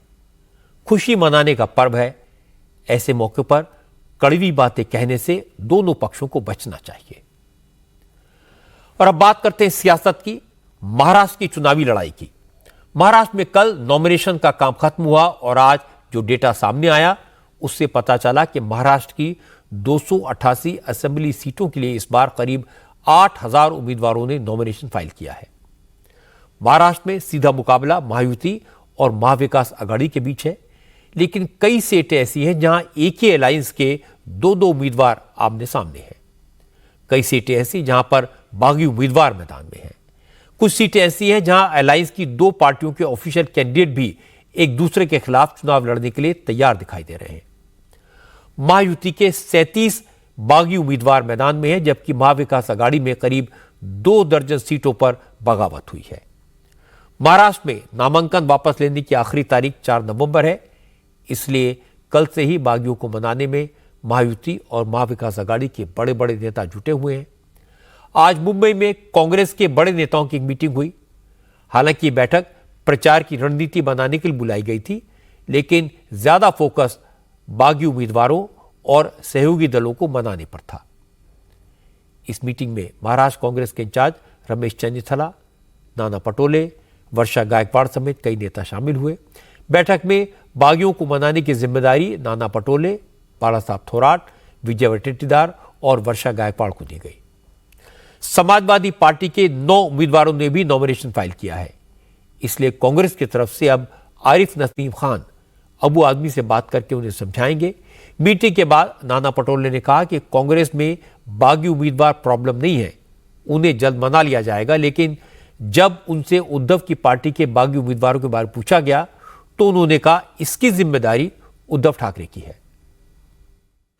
Speaker 1: खुशी मनाने का पर्व है। ऐसे मौके पर कड़वी बातें कहने से दोनों पक्षों को बचना चाहिए। और अब बात करते हैं सियासत की, महाराष्ट्र की चुनावी लड़ाई की। महाराष्ट्र में कल नॉमिनेशन का काम खत्म हुआ और आज जो डेटा सामने आया उससे पता चला कि महाराष्ट्र की 288 असेंबली सीटों के लिए इस बार करीब 8,000 उम्मीदवारों ने नॉमिनेशन फाइल किया है। महाराष्ट्र में सीधा मुकाबला महायुति और महाविकास आघाड़ी के बीच है, लेकिन कई सीटें ऐसी हैं जहां एक ही अलायंस के 2-2 उम्मीदवार आमने सामने हैं। कई सीटें ऐसी जहां पर बागी उम्मीदवार मैदान में हैं। कुछ सीटें ऐसी हैं जहां अलायंस की 2 पार्टियों के ऑफिशियल कैंडिडेट भी एक दूसरे के खिलाफ चुनाव लड़ने के लिए तैयार दिखाई दे रहे हैं। महायुति के 37 बागी उम्मीदवार मैदान में हैं, जबकि महाविकास आघाड़ी में करीब 2 दर्जन सीटों पर बगावत हुई है। महाराष्ट्र में नामांकन वापस लेने की आखिरी तारीख 4 नवंबर है, इसलिए कल से ही बागियों को मनाने में महायुति और महाविकास आघाड़ी के बड़े बड़े नेता जुटे हुए हैं। आज मुंबई में कांग्रेस के बड़े नेताओं की एक मीटिंग हुई। हालांकि ये बैठक प्रचार की रणनीति बनाने के लिए बुलाई गई थी, लेकिन ज्यादा फोकस बागी उम्मीदवारों और सहयोगी दलों को मनाने पर था। इस मीटिंग में महाराष्ट्र कांग्रेस के इंचार्ज रमेश चन्नीथला, नाना पटोले, वर्षा गायकवाड़ समेत कई नेता शामिल हुए। बैठक में बागियों को मनाने की जिम्मेदारी नाना पटोले, बालासाहब थोराट, विजय वटेटीदार और वर्षा गायकवाड़ को दी गई। समाजवादी पार्टी के 9 उम्मीदवारों ने भी नॉमिनेशन फाइल किया है, इसलिए कांग्रेस की तरफ से अब आरिफ नसीम खान अबू आदमी से बात करके उन्हें समझाएंगे। मीटिंग के बाद नाना पटोले ने कहा कि कांग्रेस में बागी उम्मीदवार प्रॉब्लम नहीं है, उन्हें जल्द मना लिया जाएगा। लेकिन जब उनसे उद्धव की पार्टी के बागी उम्मीदवारों के बारे में पूछा गया तो उन्होंने कहा इसकी जिम्मेदारी उद्धव ठाकरे की है।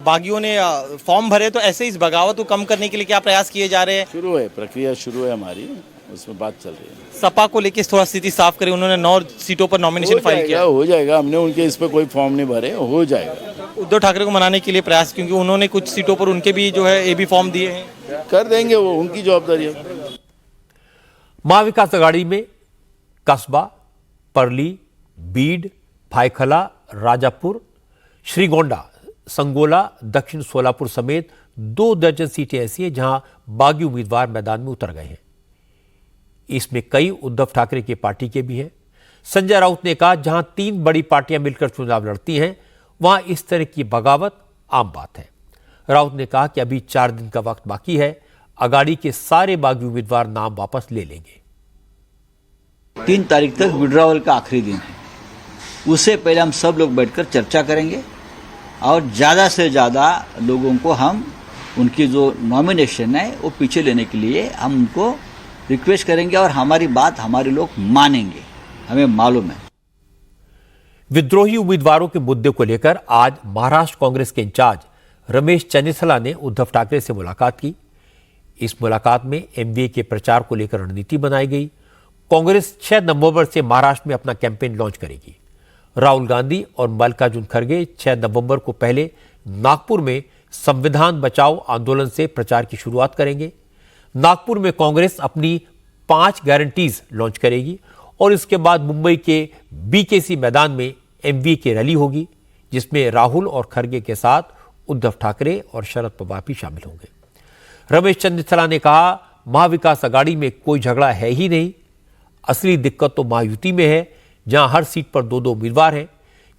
Speaker 11: बागियों ने फॉर्म भरे, तो ऐसे इस बगावत को कम करने के लिए क्या प्रयास किए जा रहे हैं?
Speaker 12: शुरू है, प्रक्रिया शुरू है हमारी। उसमें बात चल रही है।
Speaker 11: सपा को लेकर थोड़ा स्थिति साफ करें, उन्होंने 9 सीटों पर नॉमिनेशन फाइल किया।
Speaker 12: हो जाएगा, हमने उनके इस पर कोई फॉर्म नहीं भरे, हो जाएगा।
Speaker 11: उद्धव ठाकरे को मनाने के लिए प्रयास, क्योंकि उन्होंने कुछ सीटों पर उनके भी जो है एबी फॉर्म दिए हैं।
Speaker 12: कर देंगे, वो उनकी जवाबदारी है।
Speaker 1: महाविकास आघाड़ी में कस्बा, परली, बीड, भाईखला, राजापुर, श्रीगोंडा, संगोला, दक्षिण सोलापुर समेत 2 दर्जन सीटें ऐसी हैं जहां बागी उम्मीदवार मैदान में उतर गए हैं। इसमें कई उद्धव ठाकरे की पार्टी के भी हैं। संजय राउत ने कहा, जहां 3 बड़ी पार्टियां मिलकर चुनाव लड़ती हैं वहां इस तरह की बगावत आम बात है। राउत ने कहा कि अभी 4 दिन का वक्त बाकी है, अगाड़ी के सारे बागी उम्मीदवार नाम वापस ले लेंगे।
Speaker 13: 3 तारीख तक विड्रॉवल का आखिरी दिन है, उससे पहले हम सब लोग बैठकर चर्चा करेंगे और ज़्यादा से ज़्यादा लोगों को हम उनकी जो नॉमिनेशन है वो पीछे लेने के लिए हम उनको रिक्वेस्ट करेंगे और हमारी बात हमारे लोग मानेंगे, हमें मालूम है।
Speaker 1: विद्रोही उम्मीदवारों के मुद्दे को लेकर आज महाराष्ट्र कांग्रेस के इंचार्ज रमेश चन्नीसला ने उद्धव ठाकरे से मुलाकात की। इस मुलाकात में एमवीए के प्रचार को लेकर रणनीति बनाई गई। कांग्रेस 6 नवंबर से महाराष्ट्र में अपना कैंपेन लॉन्च करेगी। राहुल गांधी और मल्लिकार्जुन खड़गे 6 नवंबर को पहले नागपुर में संविधान बचाओ आंदोलन से प्रचार की शुरुआत करेंगे। नागपुर में कांग्रेस अपनी 5 गारंटीज लॉन्च करेगी और इसके बाद मुंबई के बीकेसी मैदान में एमवीए की रैली होगी, जिसमें राहुल और खड़गे के साथ उद्धव ठाकरे और शरद पवार भी शामिल होंगे। रमेश चन्नीसला ने कहा, महाविकास आघाड़ी में कोई झगड़ा है ही नहीं, असली दिक्कत तो महायुति में है, जहां हर सीट पर 2-2 उम्मीदवार हैं।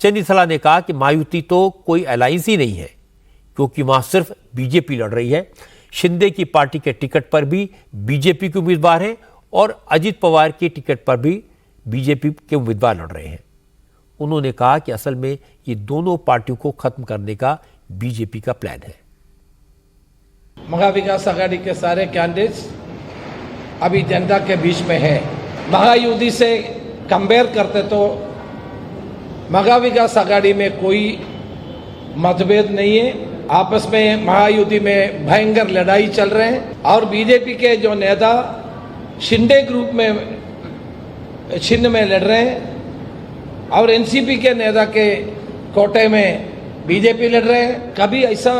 Speaker 1: चन्नीसला ने कहा कि महायुति तो कोई अलायंस ही नहीं है, क्योंकि वहां सिर्फ बीजेपी लड़ रही है। शिंदे की पार्टी के टिकट पर भी बीजेपी के उम्मीदवार हैं और अजित पवार के टिकट पर भी बीजेपी के उम्मीदवार लड़ रहे हैं। उन्होंने कहा कि असल में ये दोनों पार्टियों को खत्म करने का बीजेपी का प्लान है।
Speaker 14: महाविकास आघाड़ी के सारे कैंडिडेट्स अभी जनता के बीच में है। महायुति से कंपेयर करते तो महाविकास आघाड़ी में कोई मतभेद नहीं है। आपस में महायुति में भयंकर लड़ाई चल रहे हैं और बीजेपी के जो नेता शिंदे ग्रुप में छिन्न में लड़ रहे हैं और एनसीपी के नेता के कोटे में बीजेपी लड़ रहे हैं। कभी ऐसा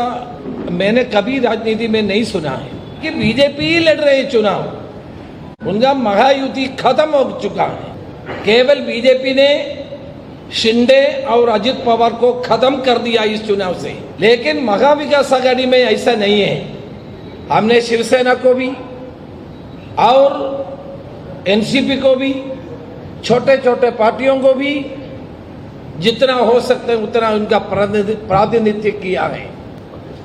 Speaker 14: मैंने कभी राजनीति में नहीं सुना है कि बीजेपी ही लड़ रहे हैं चुनाव। उनका महायुति खत्म हो चुका है। केवल बीजेपी ने शिंदे और अजित पवार को खत्म कर दिया इस चुनाव से, लेकिन महाविकास आघाड़ी में ऐसा नहीं है। हमने शिवसेना को भी और एनसीपी को भी, छोटे छोटे पार्टियों को भी जितना हो सकता है उतना उनका प्रातिनिधित्व किया है।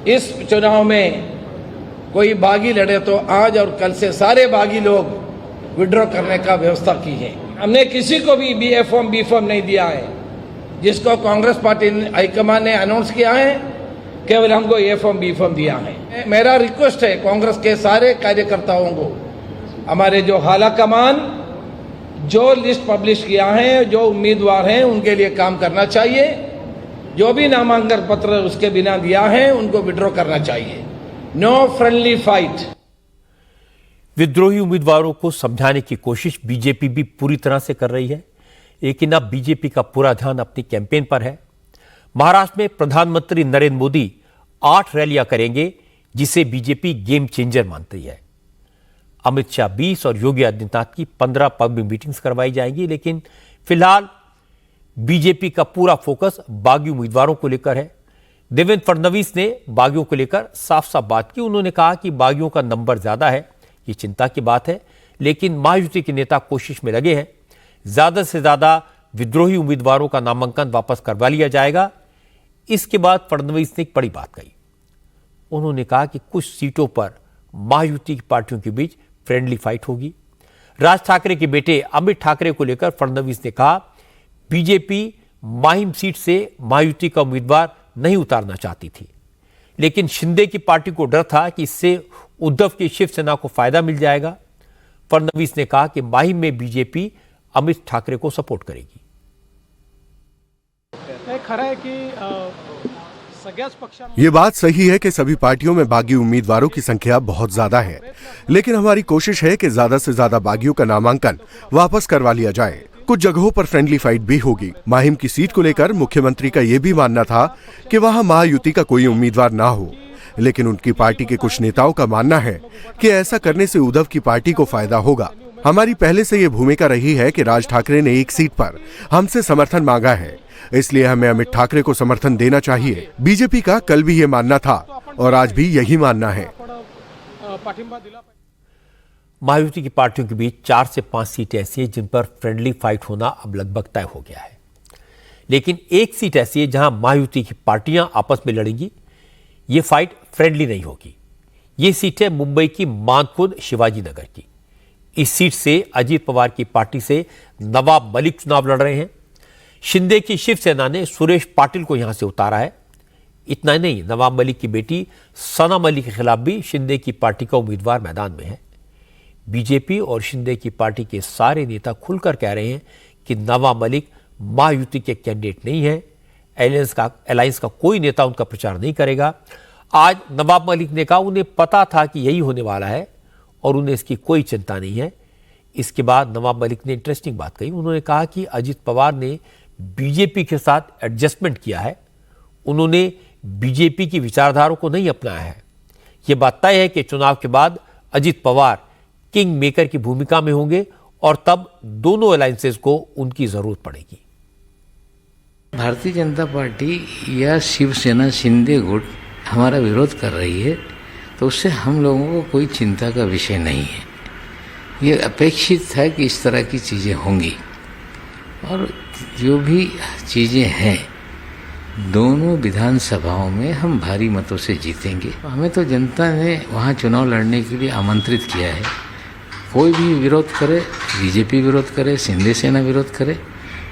Speaker 14: इस चुनाव में कोई बागी लड़े तो आज और कल से सारे बागी लोग विड्रॉ करने का व्यवस्था की है। हमने किसी को भी बी फॉर्म नहीं दिया है। जिसको कांग्रेस पार्टी हाईकमान ने अनाउंस किया है, केवल हमको ए फॉर्म बी फॉर्म दिया है। मेरा रिक्वेस्ट है कांग्रेस के सारे कार्यकर्ताओं को, हमारे जो हाला कमान जो लिस्ट पब्लिश किया है, जो उम्मीदवार हैं उनके लिए काम करना चाहिए। जो भी नामांकन पत्र उसके बिना दिया है उनको विड्रॉ करना चाहिए। No friendly fight.
Speaker 1: विद्रोही उम्मीदवारों को समझाने की कोशिश बीजेपी भी पूरी तरह से कर रही है, लेकिन अब बीजेपी का पूरा ध्यान अपनी कैंपेन पर है। महाराष्ट्र में प्रधानमंत्री नरेंद्र मोदी 8 रैलियां करेंगे, जिसे बीजेपी गेम चेंजर मानती है। अमित शाह 20 और योगी आदित्यनाथ की 15 पब्लिक मीटिंग्स करवाई जाएंगी, लेकिन फिलहाल बीजेपी का पूरा फोकस बागी उम्मीदवारों को लेकर है। देवेंद्र फडणवीस ने बागियों को लेकर साफ साफ बात की। उन्होंने कहा कि बागियों का नंबर ज्यादा है, ये चिंता की बात है, लेकिन महायुति के नेता कोशिश में लगे हैं। ज्यादा से ज्यादा विद्रोही उम्मीदवारों का नामांकन वापस करवा लिया जाएगा। इसके बाद फडणवीस ने एक बड़ी बात कही। उन्होंने कहा कि कुछ सीटों पर महायुति की पार्टियों के बीच फ्रेंडली फाइट होगी। राज ठाकरे के बेटे अमित ठाकरे को लेकर फडणवीस ने कहा, बीजेपी माहिम सीट से महायुति का उम्मीदवार नहीं उतारना चाहती थी, लेकिन शिंदे की पार्टी को डर था कि इससे उद्धव की शिवसेना को फायदा मिल जाएगा। फडणवीस ने कहा कि माहिम में बीजेपी अमित ठाकरे को सपोर्ट करेगी।
Speaker 15: खरं आहे की ये बात सही है कि सभी पार्टियों में बागी उम्मीदवारों की संख्या बहुत ज्यादा है, लेकिन हमारी कोशिश है कि ज्यादा से ज्यादा बागियों का नामांकन वापस करवा लिया जाए। कुछ जगहों पर फ्रेंडली फाइट भी होगी। माहिम की सीट को लेकर मुख्यमंत्री का ये भी मानना था कि वहां महायुति का कोई उम्मीदवार ना हो, लेकिन उनकी पार्टी के कुछ नेताओं का मानना है कि ऐसा करने से उद्धव की पार्टी को फायदा होगा। हमारी पहले से ये भूमिका रही है कि राज ठाकरे ने एक सीट पर हमसे समर्थन मांगा है, इसलिए हमें अमित ठाकरे को समर्थन देना चाहिए। बीजेपी का कल भी ये मानना था और आज भी यही मानना है।
Speaker 1: महायुति की पार्टियों के बीच 4 से 5 सीटें ऐसी हैं जिन पर फ्रेंडली फाइट होना अब लगभग तय हो गया है, लेकिन एक सीट ऐसी है जहां महायुति की पार्टियां आपस में लड़ेंगी। ये फाइट फ्रेंडली नहीं होगी। ये सीट है मुंबई की मानखुर्द शिवाजी नगर की। इस सीट से अजीत पवार की पार्टी से नवाब मलिक चुनाव लड़ रहे हैं। शिंदे की शिवसेना ने सुरेश पाटिल को यहां से उतारा है। इतना ही नहीं, नवाब मलिक की बेटी सना मलिक के खिलाफ भी शिंदे की पार्टी का उम्मीदवार मैदान में है। बीजेपी और शिंदे की पार्टी के सारे नेता खुलकर कह रहे हैं कि नवाब मलिक महायुति के कैंडिडेट नहीं है। अलायंस का कोई नेता उनका प्रचार नहीं करेगा। आज नवाब मलिक ने कहा उन्हें पता था कि यही होने वाला है और उन्हें इसकी कोई चिंता नहीं है। इसके बाद नवाब मलिक ने इंटरेस्टिंग बात कही। उन्होंने कहा कि अजित पवार ने बीजेपी के साथ एडजस्टमेंट किया है, उन्होंने बीजेपी की विचारधारा को नहीं अपनाया है। यह बात तय है कि चुनाव के बाद अजित पवार किंग मेकर की भूमिका में होंगे और तब दोनों अलायंसेस को उनकी जरूरत पड़ेगी।
Speaker 16: भारतीय जनता पार्टी या शिवसेना शिंदे गुट हमारा विरोध कर रही है तो उससे हम लोगों को कोई चिंता का विषय नहीं है। ये अपेक्षित है कि इस तरह की चीज़ें होंगी और जो भी चीज़ें हैं दोनों विधानसभाओं में हम भारी मतों से जीतेंगे। हमें तो जनता ने वहाँ चुनाव लड़ने के लिए आमंत्रित किया है। कोई भी विरोध करे, बीजेपी विरोध करे, शिंदे सेना विरोध करे,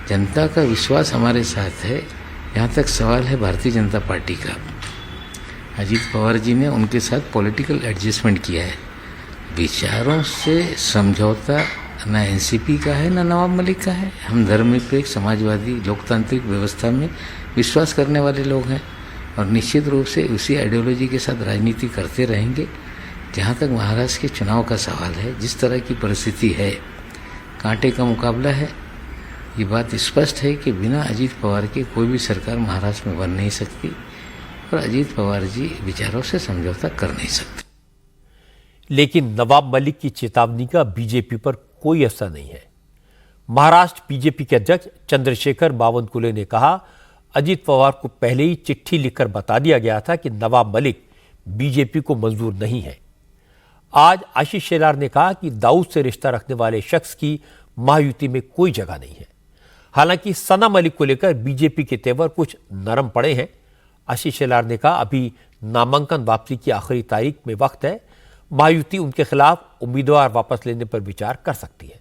Speaker 16: जनता का विश्वास हमारे साथ है। यहाँ तक सवाल है भारतीय जनता पार्टी का। अजीत पवार जी ने उनके साथ पॉलिटिकल एडजस्टमेंट किया है। विचारों से समझौता ना एनसीपी का है ना नवाब मलिक का है। हम धर्मनिरपेक्ष समाजवादी लोकतांत्रिक व्यवस्था में विश्वास करने वाले लोग हैं और निश्चित रूप से उसी आइडियोलॉजी के साथ राजनीति करते रहेंगे। जहाँ तक महाराष्ट्र के चुनाव का सवाल है, जिस तरह की परिस्थिति है, कांटे का मुकाबला है, ये बात स्पष्ट है कि बिना अजीत पवार के कोई भी सरकार महाराष्ट्र में बन नहीं सकती और अजीत पवार जी विचारों से समझौता कर नहीं सकते।
Speaker 1: लेकिन नवाब मलिक की चेतावनी का बीजेपी पर कोई असर नहीं है। महाराष्ट्र बीजेपी के अध्यक्ष चंद्रशेखर बावनकुले ने कहा, अजीत पवार को पहले ही चिट्ठी लिखकर बता दिया गया था कि नवाब मलिक बीजेपी को मंजूर नहीं है। आज आशीष शेलार ने कहा कि दाऊद से रिश्ता रखने वाले शख्स की महायुति में कोई जगह नहीं है। हालांकि सना मलिक को लेकर बीजेपी के तेवर कुछ नरम पड़े हैं। आशीष शेलार ने कहा, अभी नामांकन वापसी की आखिरी तारीख में वक्त है। महायुति उनके खिलाफ उम्मीदवार वापस लेने पर विचार कर सकती है।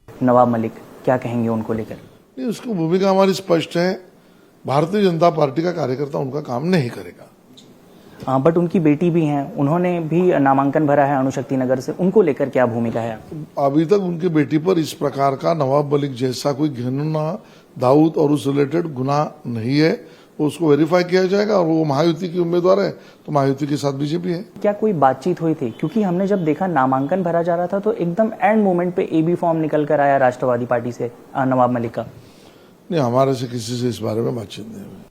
Speaker 17: नवाब मलिक क्या कहेंगे उनको लेकर?
Speaker 18: नहीं, उसकी भूमिका हमारी स्पष्ट है। भारतीय जनता पार्टी का कार्यकर्ता उनका काम नहीं करेगा।
Speaker 17: बट उनकी बेटी भी हैं, उन्होंने भी नामांकन भरा है अणुशक्ति नगर से, उनको लेकर क्या भूमिका है?
Speaker 18: अभी तक उनकी बेटी पर इस प्रकार का नवाब मलिक जैसा कोई घिनौना दाऊद और उस रिलेटेड गुनाह नहीं है। उसको वेरीफाई किया जाएगा और वो महायुति की उम्मीदवार है तो महायुति के साथ बीजेपी है।
Speaker 17: क्या कोई बातचीत हुई थी? क्योंकि हमने जब देखा नामांकन भरा जा रहा था तो एकदम एंड मोमेंट पे एबी फॉर्म निकल कर आया राष्ट्रवादी पार्टी से नवाब मलिक का।
Speaker 18: नहीं, हमारे से किसी से इस बारे में बातचीत नहीं हुई।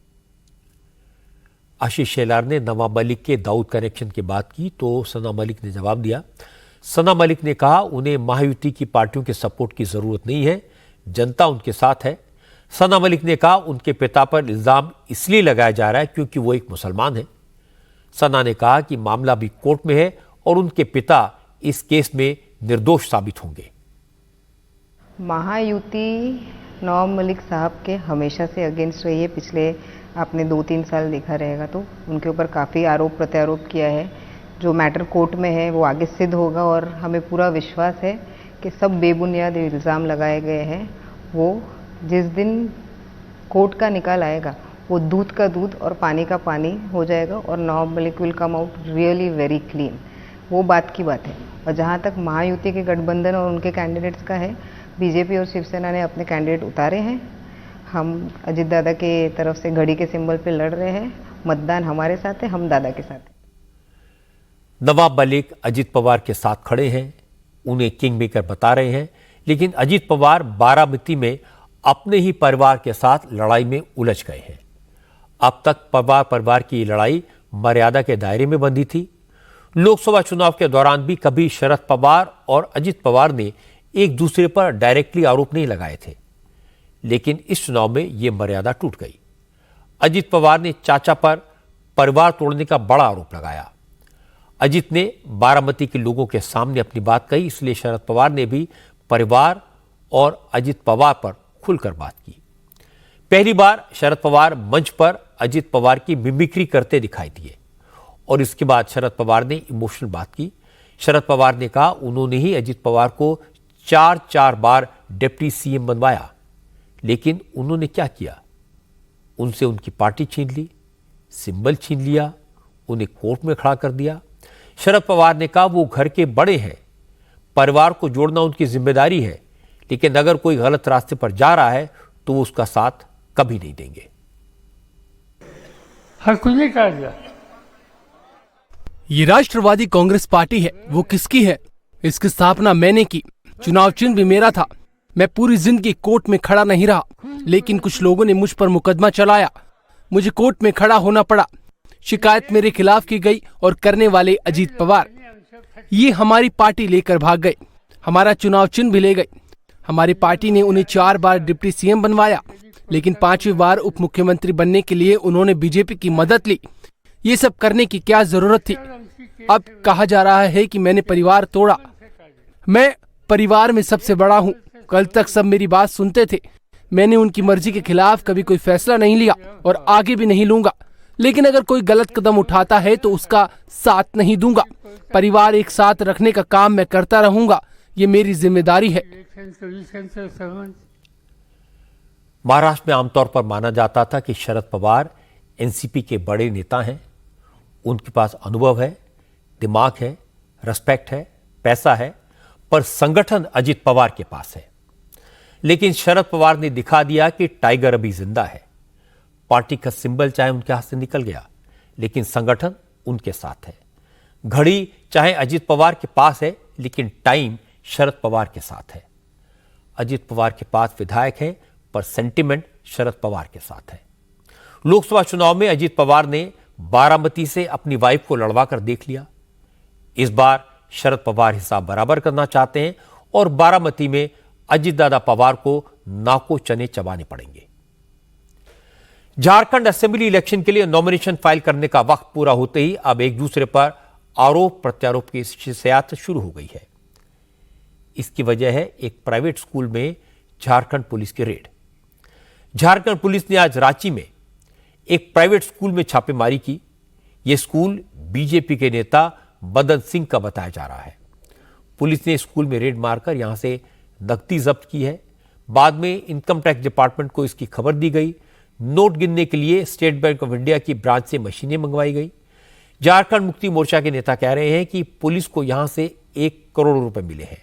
Speaker 1: आशीष शेलार ने नवाब मलिक के दाऊद कनेक्शन की बात की तो सना मलिक ने जवाब दिया। सना मलिक ने कहा उन्हें महायुति की पार्टियों के सपोर्ट की जरूरत नहीं है, जनता उनके साथ है। सना मलिक ने कहा उनके पिता पर इल्जाम इसलिए लगाया जा रहा है क्योंकि वो एक मुसलमान है। सना ने कहा कि मामला भी कोर्ट में है और उनके पिता इस केस में निर्दोष साबित होंगे।
Speaker 19: महायुति नवाब मलिक साहब के हमेशा से अगेंस्ट रही है। पिछले आपने 2-3 साल देखा रहेगा तो उनके ऊपर काफ़ी आरोप प्रत्यारोप किया है। जो मैटर कोर्ट में है वो आगे सिद्ध होगा और हमें पूरा विश्वास है कि सब बेबुनियाद इल्ज़ाम लगाए गए हैं वो जिस दिन कोर्ट का निकाल आएगा वो दूध का दूध और पानी का पानी हो जाएगा और Nawab Malik will come out really very clean. वो बात की बात है। और जहाँ तक महायुति के गठबंधन और उनके कैंडिडेट्स का है, बीजेपी और शिवसेना ने अपने कैंडिडेट उतारे हैं। हम अजीत दादा के तरफ से घड़ी के सिंबल पे लड़ रहे हैं। मतदान हमारे साथ है, हम दादा के साथ हैं।
Speaker 1: नवाब मलिक अजीत पवार के साथ खड़े हैं, उन्हें किंग मेकर बता रहे हैं, लेकिन अजीत पवार बारामती में अपने ही परिवार के साथ लड़ाई में उलझ गए हैं। अब तक परिवार की लड़ाई मर्यादा के दायरे में बंधी थी। लोकसभा चुनाव के दौरान भी कभी शरद पवार और अजीत पवार ने एक दूसरे पर डायरेक्टली आरोप नहीं लगाए थे, लेकिन इस चुनाव में यह मर्यादा टूट गई। अजीत पवार ने चाचा पर परिवार तोड़ने का बड़ा आरोप लगाया। अजीत ने बारामती के लोगों के सामने अपनी बात कही, इसलिए शरद पवार ने भी परिवार और अजीत पवार पर खुलकर बात की। पहली बार शरद पवार मंच पर अजीत पवार की मिमिक्री करते दिखाई दिए और इसके बाद शरद पवार ने इमोशनल बात की। शरद पवार ने कहा उन्होंने ही अजीत पवार को 4 बार डिप्टी सीएम बनवाया, लेकिन उन्होंने क्या किया? उनसे उनकी पार्टी छीन ली, सिंबल छीन लिया, उन्हें कोर्ट में खड़ा कर दिया। शरद पवार ने कहा वो घर के बड़े हैं, परिवार को जोड़ना उनकी जिम्मेदारी है, लेकिन अगर कोई गलत रास्ते पर जा रहा है तो वो उसका साथ कभी नहीं देंगे।
Speaker 20: हर कुछ नहीं कहा गया।
Speaker 21: ये राष्ट्रवादी कांग्रेस पार्टी है, वो किसकी है? इसकी स्थापना मैंने की, चुनाव चिन्ह भी मेरा था। मैं पूरी जिंदगी कोर्ट में खड़ा नहीं रहा, लेकिन कुछ लोगों ने मुझ पर मुकदमा चलाया, मुझे कोर्ट में खड़ा होना पड़ा। शिकायत मेरे खिलाफ की गई और करने वाले अजीत पवार ये हमारी पार्टी लेकर भाग गए, हमारा चुनाव चिन्ह भी ले गए। हमारी पार्टी ने उन्हें 4 बार डिप्टी सीएम बनवाया, लेकिन 5वीं बार उप मुख्यमंत्री बनने के लिए उन्होंने बीजेपी की मदद ली। ये सब करने की क्या जरूरत थी? अब कहा जा रहा है कि मैंने परिवार तोड़ा। मैं परिवार में सबसे बड़ा हूँ। कल तक सब मेरी बात सुनते थे। मैंने उनकी मर्जी के खिलाफ कभी कोई फैसला नहीं लिया और आगे भी नहीं लूंगा, लेकिन अगर कोई गलत कदम उठाता है तो उसका साथ नहीं दूंगा। परिवार एक साथ रखने का काम मैं करता रहूंगा, ये मेरी जिम्मेदारी है।
Speaker 1: महाराष्ट्र में आमतौर पर माना जाता था कि शरद पवार एनसीपी के बड़े नेता हैं, उनके पास अनुभव है, दिमाग है, रिस्पेक्ट है, पैसा है, पर संगठन अजीत पवार के पास है। लेकिन शरद पवार ने दिखा दिया कि टाइगर अभी जिंदा है। पार्टी का सिंबल चाहे उनके हाथ से निकल गया, लेकिन संगठन उनके साथ है। घड़ी चाहे अजीत पवार के पास है, लेकिन टाइम शरद पवार के साथ है। अजीत पवार के पास विधायक है, पर सेंटिमेंट शरद पवार के साथ है। लोकसभा चुनाव में अजीत पवार ने बारामती से अपनी वाइफ को लड़वा कर देख लिया। इस बार शरद पवार हिसाब बराबर करना चाहते हैं और बारामती में अजीत दादा पवार को नाको चने चबाने पड़ेंगे। झारखंड असेंबली इलेक्शन के लिए नॉमिनेशन फाइल करने का वक्त पूरा होते ही अब एक दूसरे पर आरोप प्रत्यारोप की सियासत शुरू हो गई है। इसकी वजह है एक प्राइवेट स्कूल में झारखंड पुलिस की रेड। झारखंड पुलिस ने आज रांची में एक प्राइवेट स्कूल में छापेमारी की। यह स्कूल बीजेपी के नेता बदन सिंह का बताया जा रहा है। पुलिस ने स्कूल में रेड मारकर यहां से नकदी जब्त की है। बाद में इनकम टैक्स डिपार्टमेंट को इसकी खबर दी गई। नोट गिनने के लिए स्टेट बैंक ऑफ इंडिया की ब्रांच से मशीनें मंगवाई गई। झारखंड मुक्ति मोर्चा के नेता कह रहे हैं कि पुलिस को यहां से 1 करोड़ रुपए मिले हैं।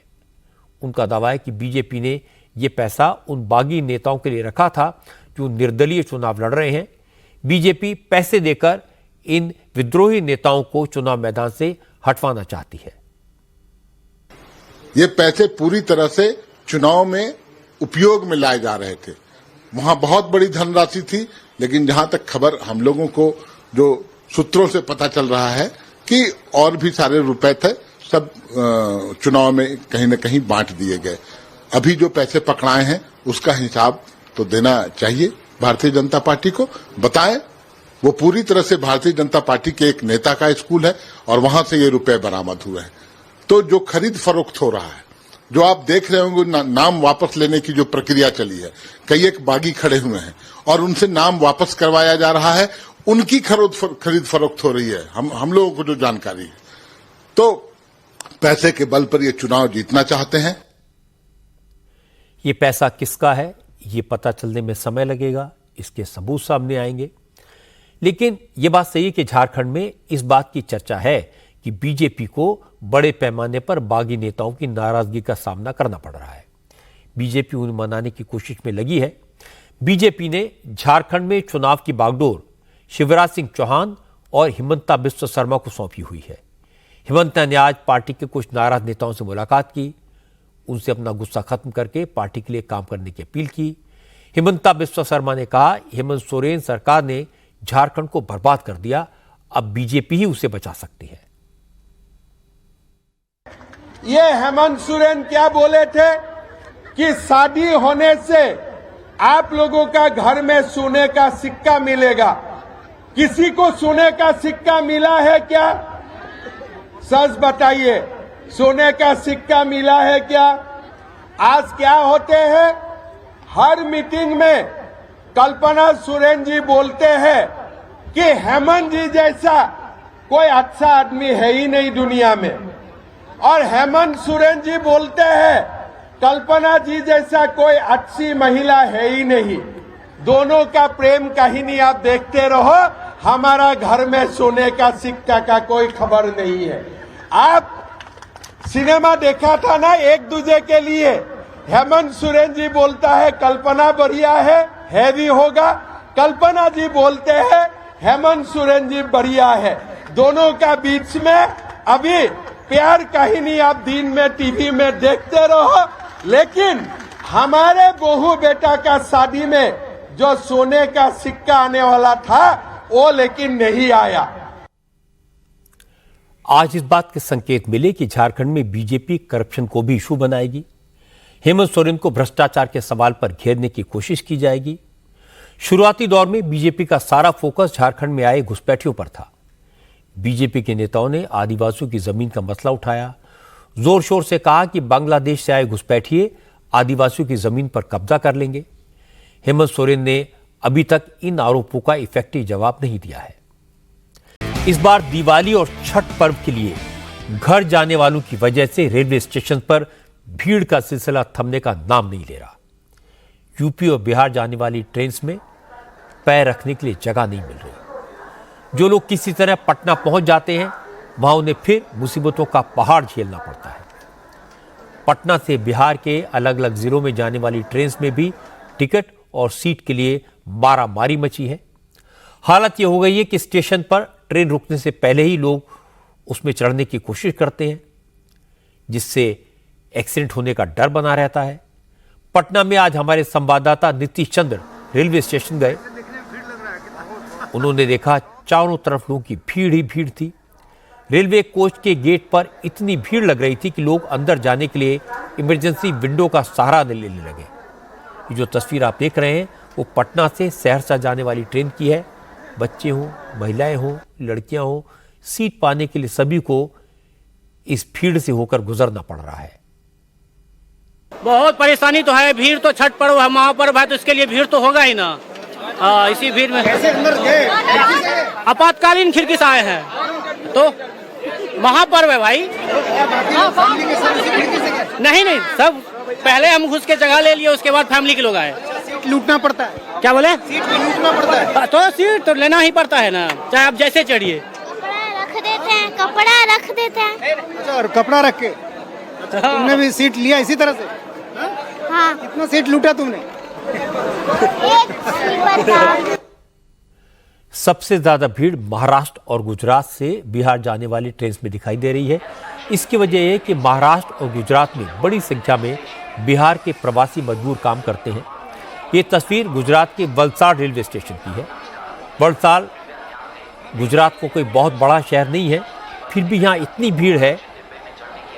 Speaker 1: उनका दावा है कि बीजेपी ने यह पैसा उन बागी नेताओं के लिए रखा था जो निर्दलीय चुनाव लड़ रहे हैं। बीजेपी पैसे देकर इन विद्रोही नेताओं को चुनाव मैदान से हटवाना चाहती है।
Speaker 22: ये पैसे पूरी तरह से चुनाव में उपयोग में लाए जा रहे थे। वहां बहुत बड़ी धनराशि थी, लेकिन जहां तक खबर हम लोगों को जो सूत्रों से पता चल रहा है कि और भी सारे रुपए थे, सब चुनाव में कहीं न कहीं बांट दिए गए। अभी जो पैसे पकड़ाए हैं उसका हिसाब तो देना चाहिए भारतीय जनता पार्टी को। बताएं, वो पूरी तरह से भारतीय जनता पार्टी के एक नेता का स्कूल है और वहां से ये रुपए बरामद हुए हैं। तो जो खरीद फरोख्त हो रहा है, जो आप देख रहे होंगे नाम वापस लेने की जो प्रक्रिया चली है, कई एक बागी खड़े हुए हैं और उनसे नाम वापस करवाया जा रहा है, उनकी खरीद फरोख्त हो रही है। हम लोगों को जो जानकारी है, तो पैसे के बल पर ये चुनाव जीतना चाहते हैं।
Speaker 1: ये पैसा किसका है, ये पता चलने में समय लगेगा, इसके सबूत सामने आएंगे। लेकिन यह बात सही है कि झारखंड में इस बात की चर्चा है कि बीजेपी को बड़े पैमाने पर बागी नेताओं की नाराजगी का सामना करना पड़ रहा है। बीजेपी उन्हें मनाने की कोशिश में लगी है। बीजेपी ने झारखंड में चुनाव की बागडोर शिवराज सिंह चौहान और हिमंता बिस्वा शर्मा को सौंपी हुई है। हिमंता ने आज पार्टी के कुछ नाराज नेताओं से मुलाकात की, उनसे अपना गुस्सा खत्म करके पार्टी के लिए काम करने की अपील की। हिमंता बिस्वा शर्मा ने कहा, हेमंत सोरेन सरकार ने झारखंड को बर्बाद कर दिया, अब बीजेपी ही उसे बचा सकती है।
Speaker 2: ये हेमंत सोरेन क्या बोले थे कि शादी होने से आप लोगों का घर में सोने का सिक्का मिलेगा। किसी को सोने का सिक्का मिला है क्या? सच बताइए, सोने का सिक्का मिला है क्या? आज क्या होते हैं, हर मीटिंग में कल्पना सोरेन जी बोलते हैं कि हेमंत जी जैसा कोई अच्छा आदमी है ही नहीं दुनिया में, और हेमंत सोरेन जी बोलते हैं कल्पना जी जैसा कोई अच्छी महिला है ही नहीं। दोनों का प्रेम कहानी आप देखते रहो, हमारा घर में सोने का सिक्का का कोई खबर नहीं है। आप सिनेमा देखा था ना एक दूसरे के लिए, हेमंत सोरेन जी बोलता है कल्पना बढ़िया है भी होगा, कल्पना जी बोलते हैं हेमंत सोरेन जी बढ़िया है। दोनों का बीच में अभी प्यार कहानी आप दिन में टीवी में देखते रहो, लेकिन हमारे बहू बेटा का शादी में जो सोने का सिक्का आने वाला था वो लेकिन नहीं आया।
Speaker 1: आज इस बात के संकेत मिले कि झारखंड में बीजेपी करप्शन को भी इशू बनाएगी। हेमंत सोरेन को भ्रष्टाचार के सवाल पर घेरने की कोशिश की जाएगी। शुरुआती दौर में बीजेपी का सारा फोकस झारखंड में आए घुसपैठियों पर था। बीजेपी के नेताओं ने आदिवासियों की जमीन का मसला उठाया, जोर शोर से कहा कि बांग्लादेश से आए घुसपैठिए आदिवासियों की जमीन पर कब्जा कर लेंगे। हेमंत सोरेन ने अभी तक इन आरोपों का इफेक्टिव जवाब नहीं दिया है। इस बार दिवाली और छठ पर्व के लिए घर जाने वालों की वजह से रेलवे स्टेशन पर भीड़ का सिलसिला थमने का नाम नहीं ले रहा। यूपी और बिहार जाने वाली ट्रेन में पैर रखने के लिए जगह नहीं मिल रही। जो लोग किसी तरह पटना पहुंच जाते हैं, वहां उन्हें फिर मुसीबतों का पहाड़ झेलना पड़ता है। पटना से बिहार के अलग अलग जिलों में जाने वाली ट्रेन में भी टिकट और सीट के लिए मारामारी मची है। हालत यह हो गई है कि स्टेशन पर ट्रेन रुकने से पहले ही लोग उसमें चढ़ने की कोशिश करते हैं, जिससे एक्सीडेंट होने का डर बना रहता है। पटना में आज हमारे संवाददाता नीतीश चंद्र रेलवे स्टेशन गए। उन्होंने देखा चारों तरफ लोगों की भीड़ ही भीड़ थी। रेलवे कोच के गेट पर इतनी भीड़ लग रही थी कि लोग अंदर जाने के लिए इमरजेंसी विंडो का सहारा लेने लगे। ये जो तस्वीर आप देख रहे हैं वो पटना से सहरसा जाने वाली ट्रेन की है। बच्चे हों, महिलाएं हों, लड़कियां हों, सीट पाने के लिए सभी को इस भीड़ से होकर गुजरना पड़ रहा है।
Speaker 20: बहुत परेशानी तो है, भीड़ तो छठ पर्व है, महापर्व है, तो इसके लिए भीड़ तो होगा ही ना। इसी भीड़ में कैसे अंदर गए? आपातकालीन खिड़की से आए हैं, तो महापर्व है भाई। नहीं, सब पहले हम घुस के जगह ले लिए, उसके बाद फैमिली के लोग आए।
Speaker 23: लूटना पड़ता है।
Speaker 20: क्या बोले?
Speaker 23: सीट भी लूटना पड़ता है।
Speaker 20: तो सीट तो लेना ही पड़ता है ना, चाहे आप जैसे चढ़िए।
Speaker 23: कपड़ा रख देते हैं। अच्छा, और कपड़ा रख के तुमने भी सीट लिया इसी तरह से? हाँ। कितना सीट लूटा तुमने?
Speaker 1: सबसे ज्यादा भीड़ महाराष्ट्र और गुजरात से बिहार जाने वाली ट्रेन में दिखाई दे रही है। इसकी वजह यह कि महाराष्ट्र और गुजरात में बड़ी संख्या में बिहार के प्रवासी मजदूर काम करते हैं। ये तस्वीर गुजरात के वलसाड रेलवे स्टेशन की है। वलसाड गुजरात को कोई बहुत बड़ा शहर नहीं है, फिर भी यहाँ इतनी भीड़ है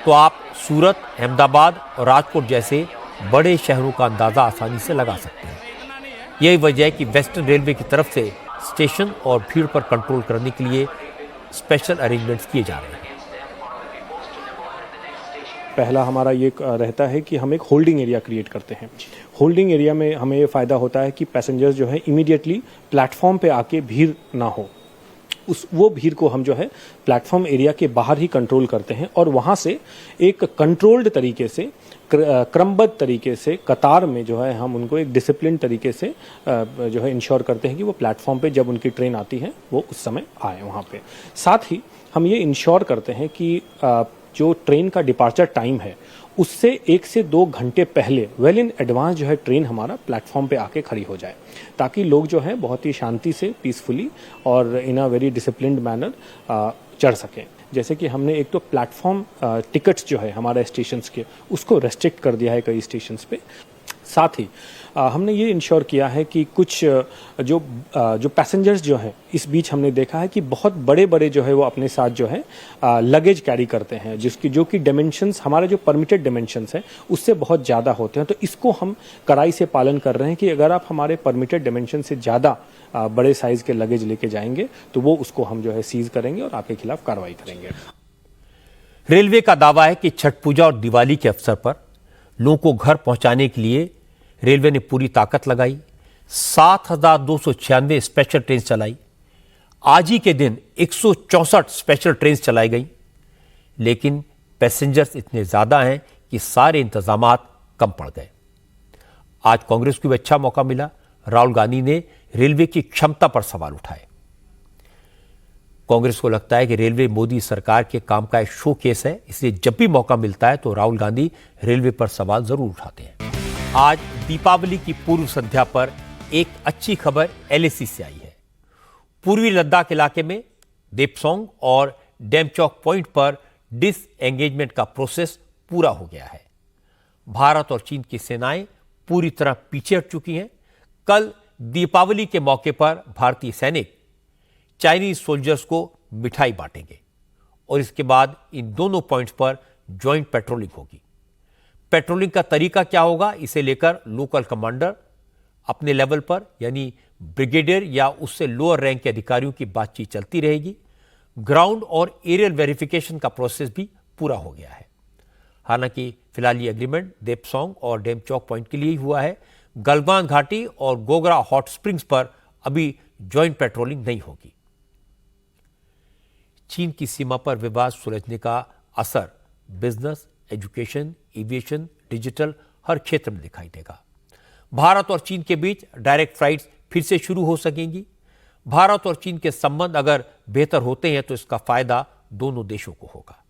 Speaker 1: तो आप सूरत, अहमदाबाद और राजकोट जैसे बड़े शहरों का अंदाज़ा आसानी से लगा सकते हैं। यही वजह है कि वेस्टर्न रेलवे की तरफ से स्टेशन और भीड़ पर कंट्रोल करने के लिए स्पेशल अरेंजमेंट्स किए जा रहे हैं।
Speaker 24: पहला हमारा ये रहता है कि हम एक होल्डिंग एरिया क्रिएट करते हैं। होल्डिंग एरिया में हमें ये फ़ायदा होता है कि पैसेंजर्स जो है इमीडिएटली प्लेटफॉर्म पे आके भीड़ ना हो, वो भीड़ को हम जो है प्लेटफॉर्म एरिया के बाहर ही कंट्रोल करते हैं और वहाँ से एक कंट्रोल्ड तरीके से, क्रमबद्ध तरीके से कतार में जो है हम उनको एक डिसिप्लिन तरीके से जो है इंश्योर करते हैं कि वो प्लेटफॉर्म पे जब उनकी ट्रेन आती है वो उस समय आए वहाँ पे। साथ ही हम ये इंश्योर करते हैं कि जो ट्रेन का डिपार्चर टाइम है उससे 1 से 2 घंटे पहले वेल इन एडवांस जो है ट्रेन हमारा प्लेटफॉर्म पे आके खड़ी हो जाए, ताकि लोग जो है बहुत ही शांति से पीसफुली और इन अ वेरी डिसिप्लिन्ड मैनर चढ़ सकें। जैसे कि हमने एक तो प्लेटफॉर्म टिकट्स जो है हमारे स्टेशंस के उसको रेस्ट्रिक्ट कर दिया है कई स्टेशंस पे। साथ ही हमने ये इंश्योर किया है कि कुछ जो पैसेंजर्स जो हैं इस बीच हमने देखा है कि बहुत बड़े बड़े जो है वो अपने साथ जो है लगेज कैरी करते हैं, जो कि डायमेंशंस हमारे जो परमिटेड डायमेंशंस हैं उससे बहुत ज़्यादा होते हैं। तो इसको हम कड़ाई से पालन कर रहे हैं कि अगर आप हमारे परमिटेड डायमेंशन से ज़्यादा बड़े साइज के लगेज लेके जाएंगे तो वो उसको हम जो है सीज करेंगे और आपके खिलाफ कार्रवाई करेंगे।
Speaker 1: रेलवे का दावा है कि छठ पूजा और दिवाली के अवसर पर लोगों को घर पहुंचाने के लिए रेलवे ने पूरी ताकत लगाई। 7,296 स्पेशल ट्रेन चलाई। आज ही के दिन 164 स्पेशल ट्रेन चलाई गई, लेकिन पैसेंजर्स इतने ज्यादा हैं कि सारे इंतजामात कम पड़ गए। आज कांग्रेस को भी अच्छा मौका मिला। राहुल गांधी ने रेलवे की क्षमता पर सवाल उठाए। कांग्रेस को लगता है कि रेलवे मोदी सरकार के काम का एक शो केस है, इसलिए जब भी मौका मिलता है तो राहुल गांधी रेलवे पर सवाल जरूर उठाते हैं। आज दीपावली की पूर्व संध्या पर एक अच्छी खबर एलएसी से आई है। पूर्वी लद्दाख इलाके में देपसोंग और डेमचौक पॉइंट पर डिसएंगेजमेंट का प्रोसेस पूरा हो गया है। भारत और चीन की सेनाएं पूरी तरह पीछे हट चुकी हैं। कल दीपावली के मौके पर भारतीय सैनिक चाइनीज सोल्जर्स को मिठाई बांटेंगे और इसके बाद इन दोनों पॉइंट्स पर ज्वाइंट पेट्रोलिंग होगी। पेट्रोलिंग का तरीका क्या होगा, इसे लेकर लोकल कमांडर अपने लेवल पर यानी ब्रिगेडियर या उससे लोअर रैंक के अधिकारियों की बातचीत चलती रहेगी। ग्राउंड और एरियल वेरिफिकेशन का प्रोसेस भी पूरा हो गया है। हालांकि फिलहाल ये एग्रीमेंट देपसोंग और डेमचौक पॉइंट के लिए ही हुआ है। गलवान घाटी और गोगरा हॉट स्प्रिंग्स पर अभी ज्वाइंट पेट्रोलिंग नहीं होगी। चीन की सीमा पर विवाद सुलझने का असर बिजनेस, एजुकेशन, एविएशन, डिजिटल हर क्षेत्र में दिखाई देगा। भारत और चीन के बीच डायरेक्ट फ्लाइट्स फिर से शुरू हो सकेंगी। भारत और चीन के संबंध अगर बेहतर होते हैं तो इसका फायदा दोनों देशों को होगा।